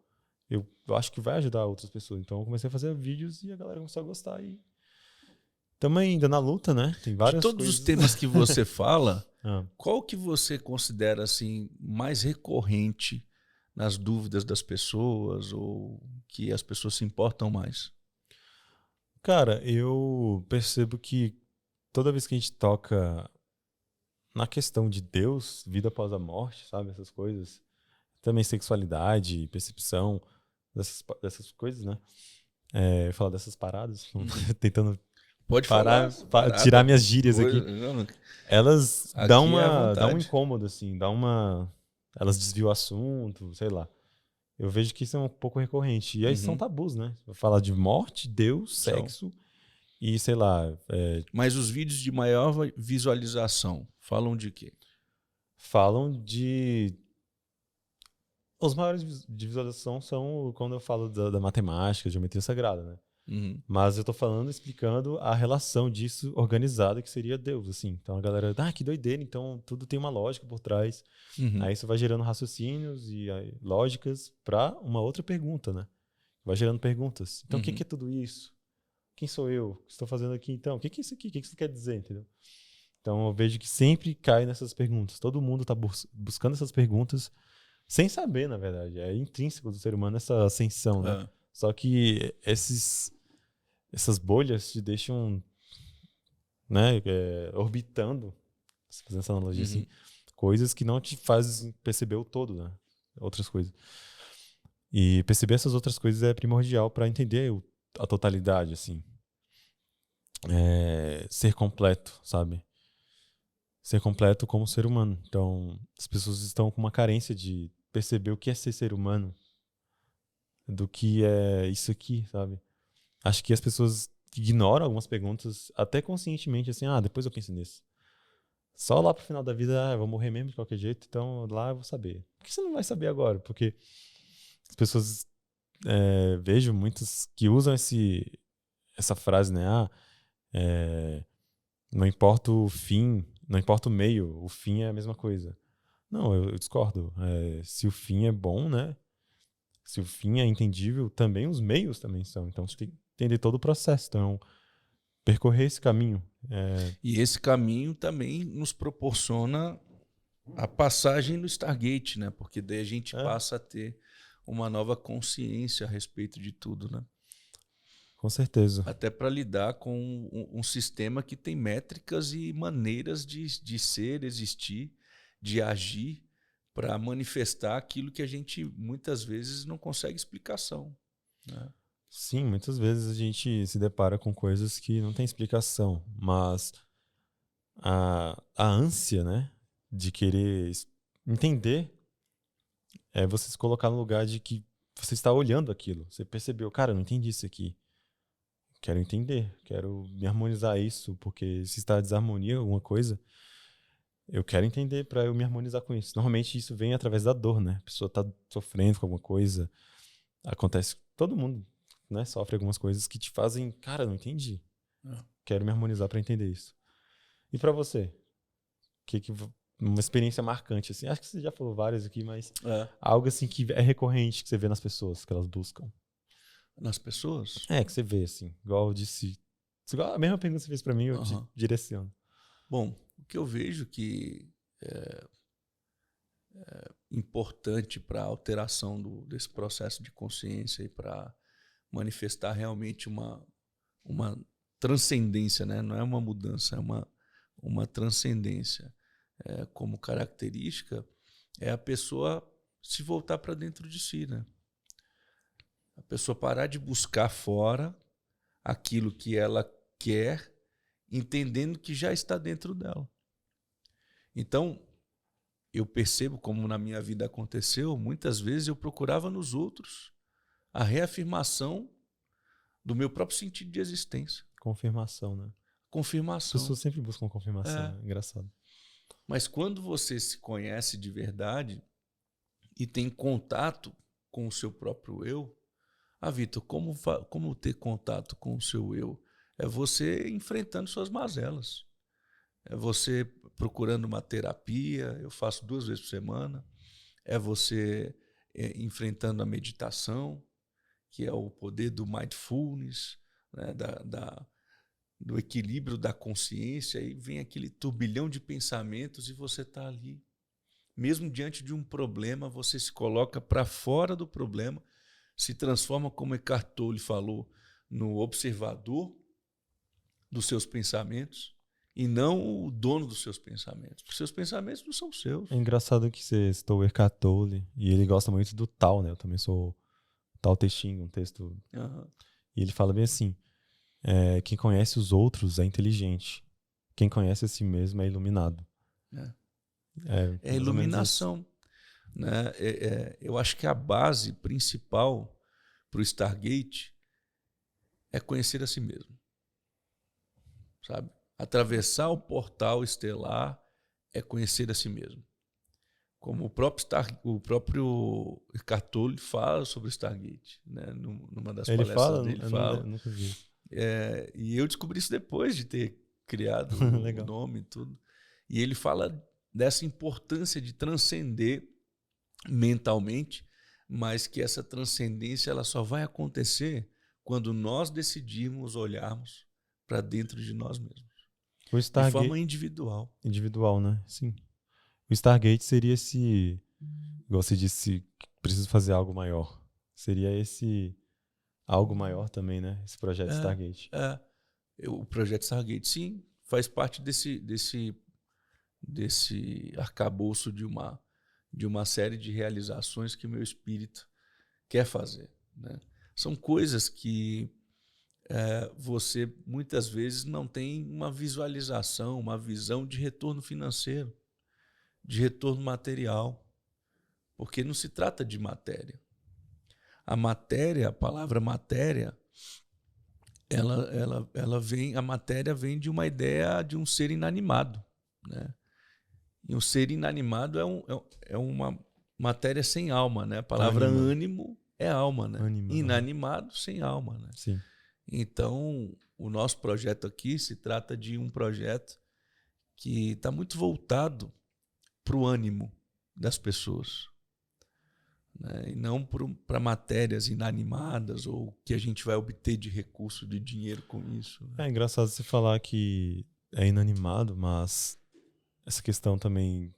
eu acho que vai ajudar outras pessoas. Então, eu comecei a fazer vídeos e a galera começou a gostar. E estamos ainda na luta, né? Tem De várias todos os coisas. temas que você fala, Ah. qual que você considera assim mais recorrente nas dúvidas das pessoas ou que as pessoas se importam mais? Cara, eu percebo que toda vez que a gente toca na questão de Deus, vida após a morte, sabe? Essas coisas. Também sexualidade, percepção, dessas coisas, né? Falar dessas paradas, tentando Pode falar, tirar parada, minhas gírias aqui. coisa, não, Elas aqui é à dão um vontade. incômodo, assim, elas desviam o assunto, sei lá. Eu vejo que isso é um pouco recorrente. E aí são tabus, né? Falar de morte, Deus, São. sexo e, sei lá, Mas os vídeos de maior visualização falam de quê? falam de. Os maiores de visualização são quando eu falo da matemática, geometria sagrada, né? Mas eu tô falando, explicando a relação disso organizada, que seria Deus, assim. Então a galera, que doideira, então tudo tem uma lógica por trás. Aí isso vai gerando raciocínios e lógicas para uma outra pergunta, né? Vai gerando perguntas. Então o que é tudo isso? Quem sou eu? O que estou fazendo aqui então? O que é isso aqui? O que isso quer dizer, entendeu? Então eu vejo que sempre cai nessas perguntas. Todo mundo tá buscando essas perguntas sem saber, na verdade. É intrínseco do ser humano essa ascensão, né? Só que essas bolhas te deixam, né, orbitando, fazendo essa analogia assim, coisas que não te fazem perceber o todo, né? Outras coisas. E perceber essas outras coisas é primordial para entender a totalidade, assim. Ser completo, sabe? Ser completo como ser humano. Então, as pessoas estão com uma carência de perceber o que é ser humano, do que é isso aqui, sabe? Acho que as pessoas ignoram algumas perguntas, até conscientemente, assim, depois eu penso nisso. Só lá pro final da vida, eu vou morrer mesmo de qualquer jeito, então lá eu vou saber. Por que você não vai saber agora? Porque as pessoas, vejo muitas que usam essa frase, né? Não importa o fim, não importa o meio, o fim é a mesma coisa. Não, eu discordo. Se o fim é bom, né? Se o fim é entendível, também os meios também são. Então você tem que entender todo o processo. Então, percorrer esse caminho. E esse caminho também nos proporciona a passagem no Stargate, né? Porque daí a gente passa a ter uma nova consciência a respeito de tudo, né? Com certeza. Até para lidar com um sistema que tem métricas e maneiras de ser, existir, de agir para manifestar aquilo que a gente muitas vezes não consegue explicação, né? Sim, muitas vezes a gente se depara com coisas que não tem explicação, mas a ânsia, né, de querer entender é você se colocar no lugar de que você está olhando aquilo. Você percebeu, cara, eu não entendi isso aqui. Quero entender, quero me harmonizar isso, porque se está desarmonia alguma coisa, eu quero entender para eu me harmonizar com isso. Normalmente isso vem através da dor, né? A pessoa está sofrendo com alguma coisa, acontece, todo mundo, né, sofre algumas coisas que te fazem, cara, não entendi. Quero me harmonizar para entender isso. E para você? Uma experiência marcante assim? Acho que você já falou várias aqui, mas algo assim que é recorrente que você vê nas pessoas, que elas buscam. Nas pessoas? Que você vê assim, igual eu disse, igual a mesma pergunta que você fez para mim, eu te direciono. Bom, o que eu vejo que importante para a alteração desse processo de consciência e para manifestar realmente uma uma transcendência, né? Não é uma mudança, é uma transcendência. Como característica, é a pessoa se voltar para dentro de si, né? A pessoa parar de buscar fora aquilo que ela quer, entendendo que já está dentro dela. Então, eu percebo como na minha vida aconteceu, muitas vezes eu procurava nos outros a reafirmação do meu próprio sentido de existência. Confirmação, né? As Confirmação. pessoas sempre buscam confirmação, né? Engraçado. Mas quando você se conhece de verdade e tem contato com o seu próprio eu, Vitor, como ter contato com o seu eu? É você enfrentando suas mazelas. É você procurando uma terapia, eu faço 2 vezes por semana. É você enfrentando a meditação, que é o poder do mindfulness, né, do equilíbrio da consciência, e vem aquele turbilhão de pensamentos e você está ali. Mesmo diante de um problema, você se coloca para fora do problema, se transforma, como Eckhart Tolle falou, no observador dos seus pensamentos e não o dono dos seus pensamentos. Porque seus pensamentos não são seus. É engraçado que você citou o Eckhart Tolle e ele gosta muito do Tao, né? Eu também sou Tao Te Ching, um texto. E ele fala bem assim, quem conhece os outros é inteligente. Quem conhece a si mesmo é iluminado. É iluminação. Né? Eu acho que a base principal para o Stargate é conhecer a si mesmo. Sabe? Atravessar o portal estelar é conhecer a si mesmo. Como o próprio Eckhart Tolle fala sobre o Stargate, né? Numa das palestras dele, ele fala. Eu nunca vi. E eu descobri isso depois de ter criado o nome e tudo. E ele fala dessa importância de transcender mentalmente, mas que essa transcendência ela só vai acontecer quando nós decidirmos olharmos para dentro de nós mesmos. De forma individual. Individual, né? Sim. O Stargate seria esse, igual você disse, preciso fazer algo maior. Seria esse algo maior também, né? Esse projeto Stargate. O projeto Stargate, sim, faz parte desse arcabouço de uma série de realizações que meu espírito quer fazer, né? São coisas que você muitas vezes não tem uma visualização, uma visão de retorno financeiro, de retorno material, porque não se trata de matéria. A palavra matéria, a matéria vem de uma ideia de um ser inanimado, né? E um ser inanimado é uma matéria sem alma, né? A palavra ânimo é alma, né? Inanimado sem alma, né? Sim. Então, o nosso projeto aqui se trata de um projeto que está muito voltado para o ânimo das pessoas, né? E não para matérias inanimadas ou que a gente vai obter de recurso, de dinheiro com isso, né? É engraçado você falar que é inanimado, mas essa questão também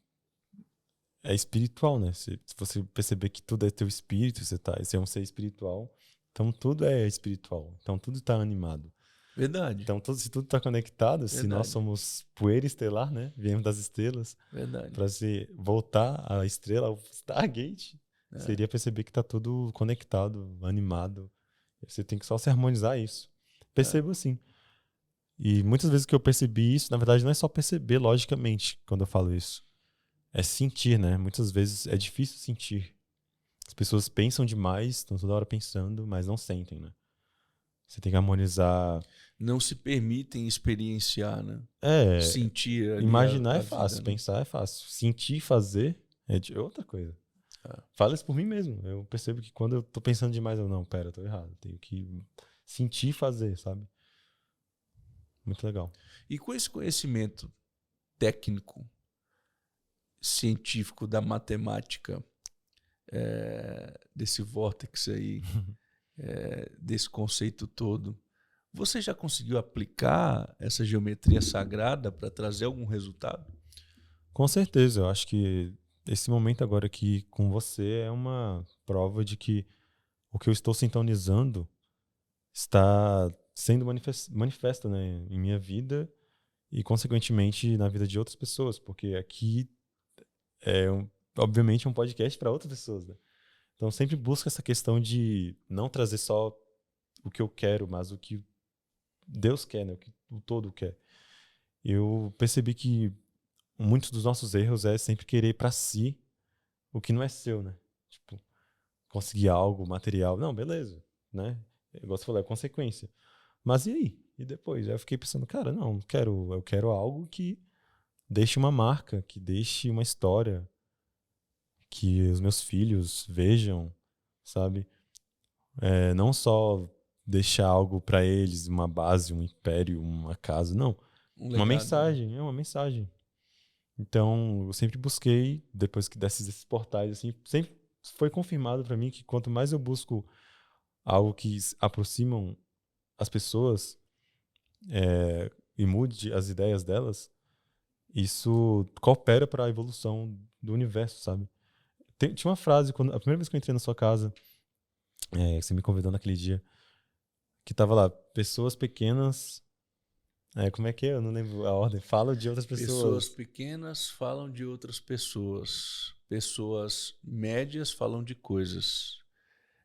é espiritual, né? Se você perceber que tudo é teu espírito, você é um ser espiritual, então tudo é espiritual, então tudo está animado. Verdade. Então se tudo está conectado, Verdade. Se nós somos poeira estelar, né? Viemos das estrelas. Para se voltar à estrela, ao Stargate, seria perceber que está tudo conectado, animado. Você tem que só se harmonizar isso. Percebo assim. E muitas vezes que eu percebi isso, na verdade não é só perceber logicamente quando eu falo isso. É sentir, né? Muitas vezes é difícil sentir. As pessoas pensam demais, estão toda hora pensando, mas não sentem, né? Você tem que harmonizar. Não se permitem experienciar, né? Sentir ali imaginar é vida, fácil, né? pensar é fácil. Sentir e fazer é outra coisa. Fala isso por mim mesmo. Eu percebo que quando eu tô pensando demais, eu tô errado. Eu tenho que sentir e fazer, sabe? Muito legal. E com esse conhecimento técnico, científico da matemática, desse vórtice aí, desse conceito todo, você já conseguiu aplicar essa geometria sagrada para trazer algum resultado? Com certeza. Eu acho que esse momento agora aqui com você é uma prova de que o que eu estou sintonizando está sendo manifesta, né, em minha vida e, consequentemente, na vida de outras pessoas, porque aqui é, obviamente, um podcast para outras pessoas, né? Então, sempre busco essa questão de não trazer só o que eu quero, mas o que Deus quer, né? O que o todo quer. Eu percebi que muitos dos nossos erros é sempre querer para si o que não é seu, né? Tipo, conseguir algo material. Não, beleza, né? Igual você falou, é consequência. Mas e aí? E depois? Aí eu fiquei pensando, cara, não, eu quero algo que deixe uma marca, que deixe uma história, que os meus filhos vejam, sabe? Não só deixar algo para eles, uma base, um império, uma casa, não. Um Uma legado, né? mensagem, uma mensagem. Então, eu sempre busquei, depois que desses portais, assim, sempre foi confirmado para mim que quanto mais eu busco algo que aproximam as pessoas e mude as ideias delas, isso coopera para a evolução do universo, sabe? Tinha uma frase, a primeira vez que eu entrei na sua casa, você me convidou naquele dia, que tava lá, pessoas pequenas. Como é que é? Eu não lembro a ordem. Falam de outras Pessoas pessoas. pequenas falam de outras pessoas. Pessoas médias falam de coisas.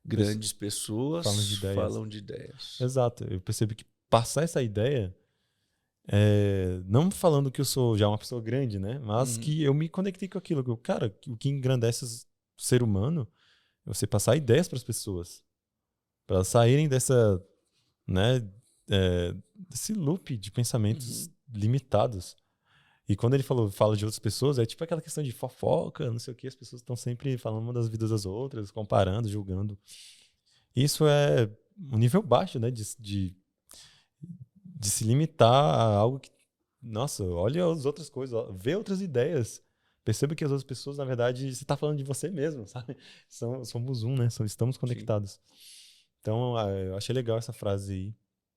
Grandes Falam de pessoas ideias. falam de ideias. Exato. Eu percebi que passar essa ideia, não falando que eu sou já uma pessoa grande, né? Mas Uhum. que eu me conectei com aquilo. Cara, o que engrandece o ser humano é você passar ideias para as pessoas. Para elas saírem dessa, né? Desse loop de pensamentos Uhum. limitados. E quando ele fala de outras pessoas, é tipo aquela questão de fofoca, não sei o que, as pessoas estão sempre falando uma das vidas das outras, comparando, julgando. Isso é um nível baixo, né, de se limitar a algo que, nossa, olha as outras coisas, vê outras ideias. Perceba que as outras pessoas, na verdade, você está falando de você mesmo, sabe? Somos um, né? Estamos Sim. conectados. Então, eu achei legal essa frase aí,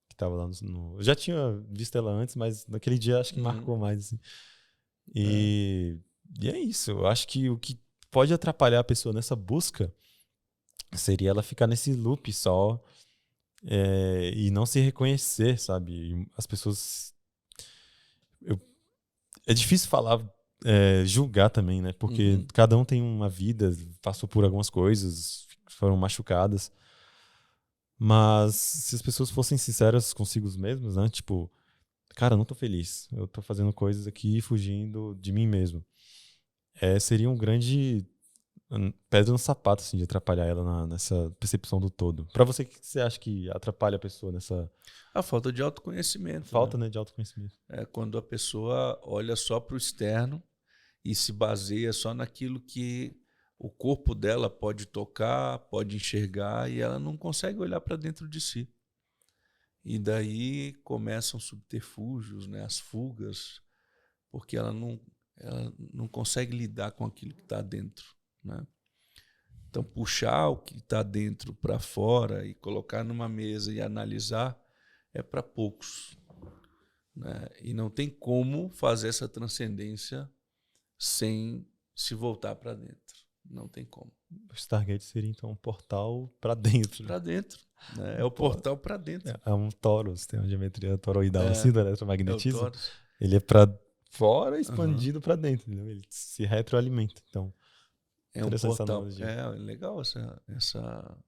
que estava lá Eu já tinha visto ela antes, mas naquele dia acho que Uhum. marcou mais, assim. É. E, e é isso. Eu acho que o que pode atrapalhar a pessoa nessa busca seria ela ficar nesse loop só e não se reconhecer, sabe? E as pessoas. eu- é difícil falar, julgar também, né? Porque Uhum. cada um tem uma vida, passou por algumas coisas, foram machucadas. Mas se as pessoas fossem sinceras consigo mesmas, né? Tipo, cara, eu não tô feliz. Eu tô fazendo coisas aqui fugindo de mim mesmo. Seria um grande pedra no sapato, assim, de atrapalhar ela nessa percepção do todo. Pra você, o que você acha que atrapalha a pessoa nessa A falta de autoconhecimento, né? falta, né, de autoconhecimento? É quando a pessoa olha só para o externo e se baseia só naquilo que o corpo dela pode tocar, pode enxergar e ela não consegue olhar para dentro de si. E daí começam subterfúgios, né, as fugas, porque ela não consegue lidar com aquilo que está dentro, né? Então, puxar o que está dentro para fora e colocar numa mesa e analisar é para poucos, né? E não tem como fazer essa transcendência sem se voltar para dentro. Não tem como. O Stargate seria, então, um portal pra dentro, né? Para dentro, né? É Um o po- portal para dentro. É um torus, tem uma geometria toroidal assim É, do é o eletromagnetismo. Taurus. Ele é pra fora, Uhum. expandido pra dentro, entendeu? Ele se retroalimenta. Então, É um interessante essa portal. analogia. É legal essa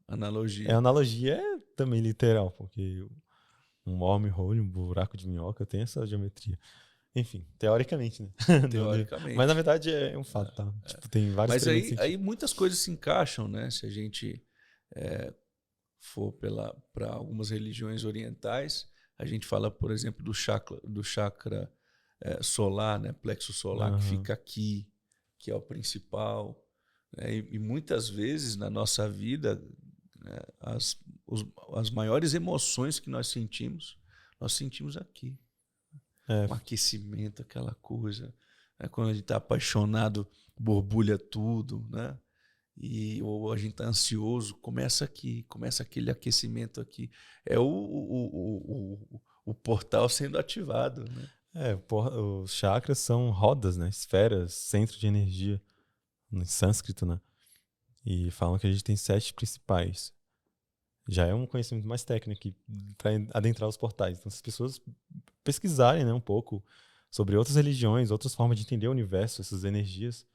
A analogia. analogia é também literal, porque um wormhole, um buraco de minhoca, tem essa geometria. Enfim, teoricamente, né? Mas na Teoricamente. verdade é um fato, tá? Tipo, tem vários Mas experimentos aí científicos. muitas coisas se encaixam, né? Se a gente for para algumas religiões orientais, a gente fala, por exemplo, do chakra solar, né? Plexo solar, que Aham. fica aqui, que é o principal. Né? E muitas vezes na nossa vida, né, as maiores emoções que nós sentimos aqui. É, Um aquecimento, aquela coisa. Né? Quando a gente está apaixonado, borbulha tudo, né? Ou a gente está ansioso, começa aqui, começa aquele aquecimento aqui. É o portal sendo ativado, né? os chakras são rodas, né? Esferas, centro de energia, em sânscrito, né? E falam que a gente tem 7 principais. Já é um conhecimento mais técnico para adentrar os portais. Então, se as pessoas pesquisarem, né, um pouco sobre outras religiões, outras formas de entender o universo, essas energias,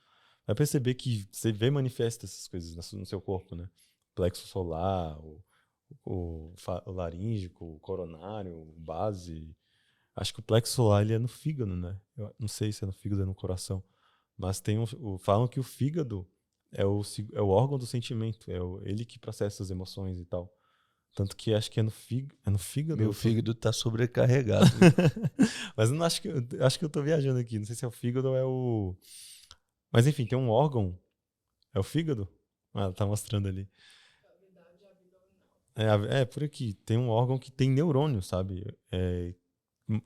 vai perceber que você vê manifesta essas coisas no seu corpo, né? Plexo solar, o laríngeo, o coronário, o base. Acho que o plexo solar ele é no fígado, né? Eu não sei se é no fígado ou é no coração. Mas falam que o fígado é o órgão do sentimento, ele que processa as emoções e tal. Tanto que acho que é no fígado. Meu fígado tá sobrecarregado. Mas eu não acho que eu tô viajando aqui. Não sei se é o fígado ou é o. Mas enfim, tem um órgão. É o fígado? Ah, ela tá mostrando ali. Por aqui. Tem um órgão que tem neurônio, sabe?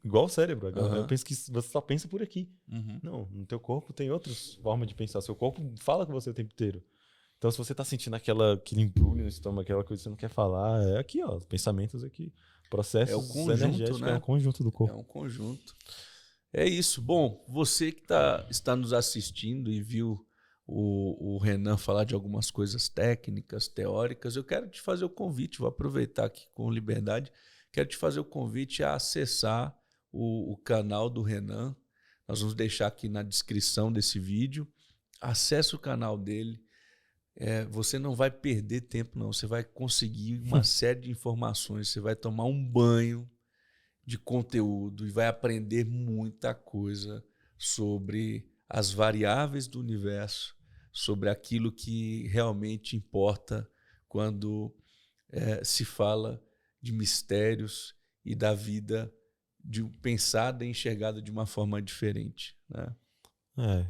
Igual o cérebro. Eu penso que você só pensa por aqui. Uhum. Não, no teu corpo tem outras formas de pensar. Seu corpo fala com você o tempo inteiro. Então, se você tá sentindo aquele embrulho no estômago, aquela coisa que você não quer falar, é aqui, ó. Pensamentos aqui. Processos É o conjunto, energéticos, né? É o conjunto do corpo. É um conjunto. É isso. Bom, você que está nos assistindo e viu o Renan falar de algumas coisas técnicas, teóricas, eu quero te fazer o convite, vou aproveitar aqui com liberdade, quero te fazer o convite a acessar o canal do Renan. Nós vamos deixar aqui na descrição desse vídeo. Acesse o canal dele. Você não vai perder tempo, não. Você vai conseguir uma série de informações, você vai tomar um banho de conteúdo e vai aprender muita coisa sobre as variáveis do universo, sobre aquilo que realmente importa quando se fala de mistérios e da vida pensada e enxergada de uma forma diferente, né?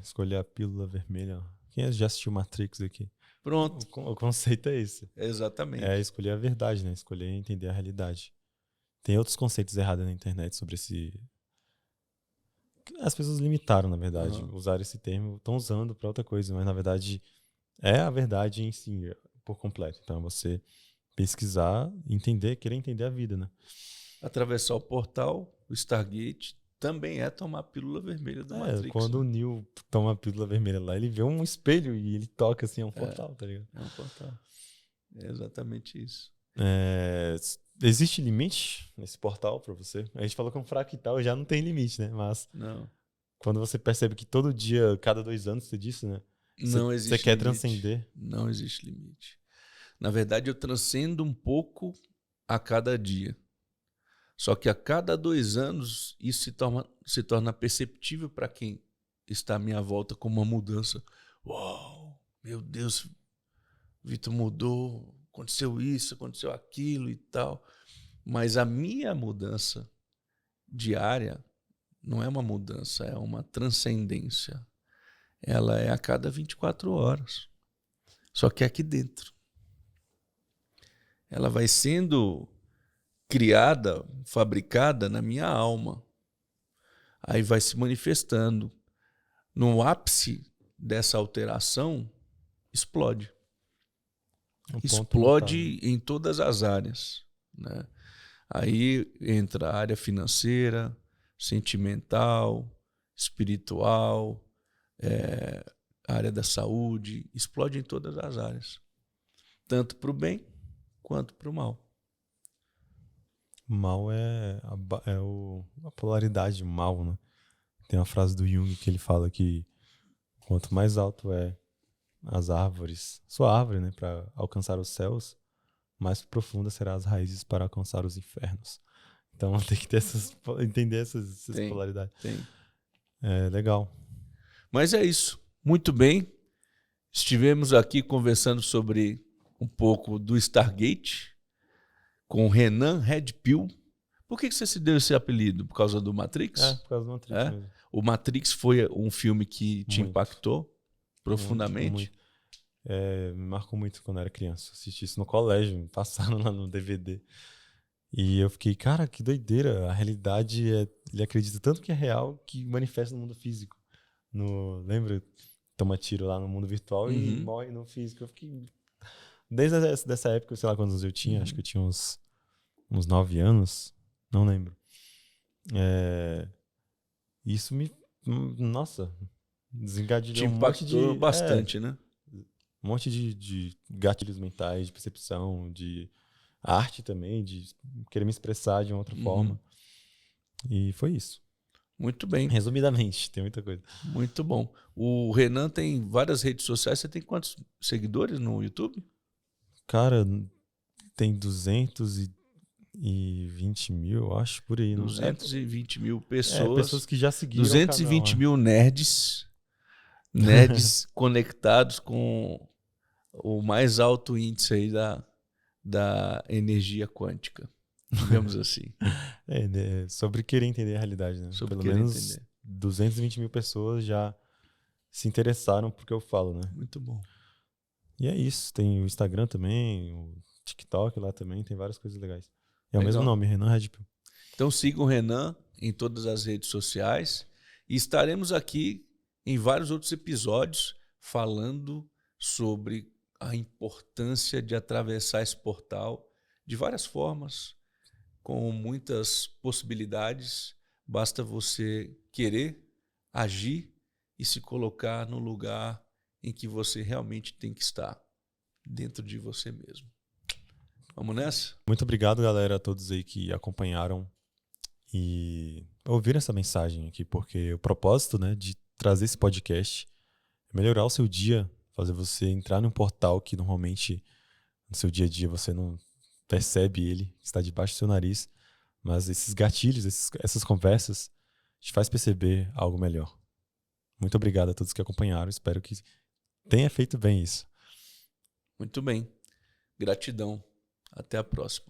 Escolher a pílula vermelha. Quem já assistiu Matrix aqui? Pronto. O conceito é esse. Exatamente. Escolher a verdade, né? Escolher entender a realidade. Tem outros conceitos errados na internet sobre esse. As pessoas limitaram, na verdade. Usaram esse termo, estão usando para outra coisa, mas na verdade é a verdade em si, por completo. Então, você pesquisar, querer entender a vida, né? Atravessar o portal, o Stargate, também é tomar a pílula vermelha do Matrix. Quando o Neo toma a pílula vermelha lá, ele vê um espelho e ele toca assim, é um portal, tá ligado? É um portal. É exatamente isso. Existe limite nesse portal pra você? A gente falou que um fractal já não tem limite, né? Mas não. Quando você percebe que todo dia, cada 2 anos, você disse, né? Não existe Você quer limite. transcender. Não existe limite. Na verdade, eu transcendo um pouco a cada dia. Só que a cada 2 anos, isso se torna perceptível para quem está à minha volta como uma mudança. Uau, meu Deus, Vitor mudou, aconteceu isso, aconteceu aquilo e tal. Mas a minha mudança diária não é uma mudança, é uma transcendência. Ela é a cada 24 horas. Só que é aqui dentro. Ela vai sendo criada, fabricada na minha alma. Aí vai se manifestando. No ápice dessa alteração, explode. Explode em todas as áreas, né? Aí entra a área financeira, sentimental, espiritual, a área da saúde, explode em todas as áreas. Tanto para o bem quanto para o mal. Mal é a polaridade mal, né? Tem uma frase do Jung que ele fala que quanto mais alto é as árvores, sua árvore, né, para alcançar os céus, mais profunda serão as raízes para alcançar os infernos. Então tem que ter entender essas polaridades. Tem. Legal. Mas é isso. Muito bem. Estivemos aqui conversando sobre um pouco do Stargate com o Renan Redpill. Por que você se deu esse apelido? Por causa do Matrix? Por causa do Matrix mesmo. O Matrix foi um filme que te impactou profundamente? Muito. Me marcou muito quando eu era criança. Assisti isso no colégio, me passaram lá no DVD. E eu fiquei, cara, que doideira. A realidade, ele acredita tanto que é real que manifesta no mundo físico. Lembra? Toma tiro lá no mundo virtual e morre no físico. Eu fiquei... Desde essa época, sei lá quantos anos eu tinha, acho que eu tinha uns 9 anos, não lembro. Isso nossa, desengatilhou um monte de... bastante, né? Um monte de gatilhos mentais, de percepção, de arte também, de querer me expressar de uma outra forma. E foi isso. Muito bem. Resumidamente, tem muita coisa. Muito bom. O Renan tem várias redes sociais. Você tem quantos seguidores no YouTube? Cara, tem 220 mil, eu acho, por aí. 220 mil pessoas. Pessoas que já seguiram 220 o canal, mil nerds. Nerds conectados com o mais alto índice aí da energia quântica. Digamos assim. Sobre querer entender a realidade, né? Sobre Pelo querer menos entender. 220 mil pessoas já se interessaram por que eu falo, né? Muito bom. E é isso. Tem o Instagram também, o TikTok lá também, tem várias coisas legais. É o Legal. mesmo nome, Renan Redpill. Então sigam o Renan em todas as redes sociais e estaremos aqui em vários outros episódios falando sobre a importância de atravessar esse portal de várias formas, com muitas possibilidades. Basta você querer agir e se colocar no lugar em que você realmente tem que estar, dentro de você mesmo. Vamos nessa? Muito obrigado, galera, a todos aí que acompanharam e ouviram essa mensagem aqui, porque o propósito, né, de trazer esse podcast é melhorar o seu dia, fazer você entrar num portal que normalmente no seu dia a dia você não percebe ele, está debaixo do seu nariz, mas esses gatilhos, essas conversas te faz perceber algo melhor. Muito obrigado a todos que acompanharam, espero que tenha feito bem isso. Muito bem. Gratidão. Até a próxima.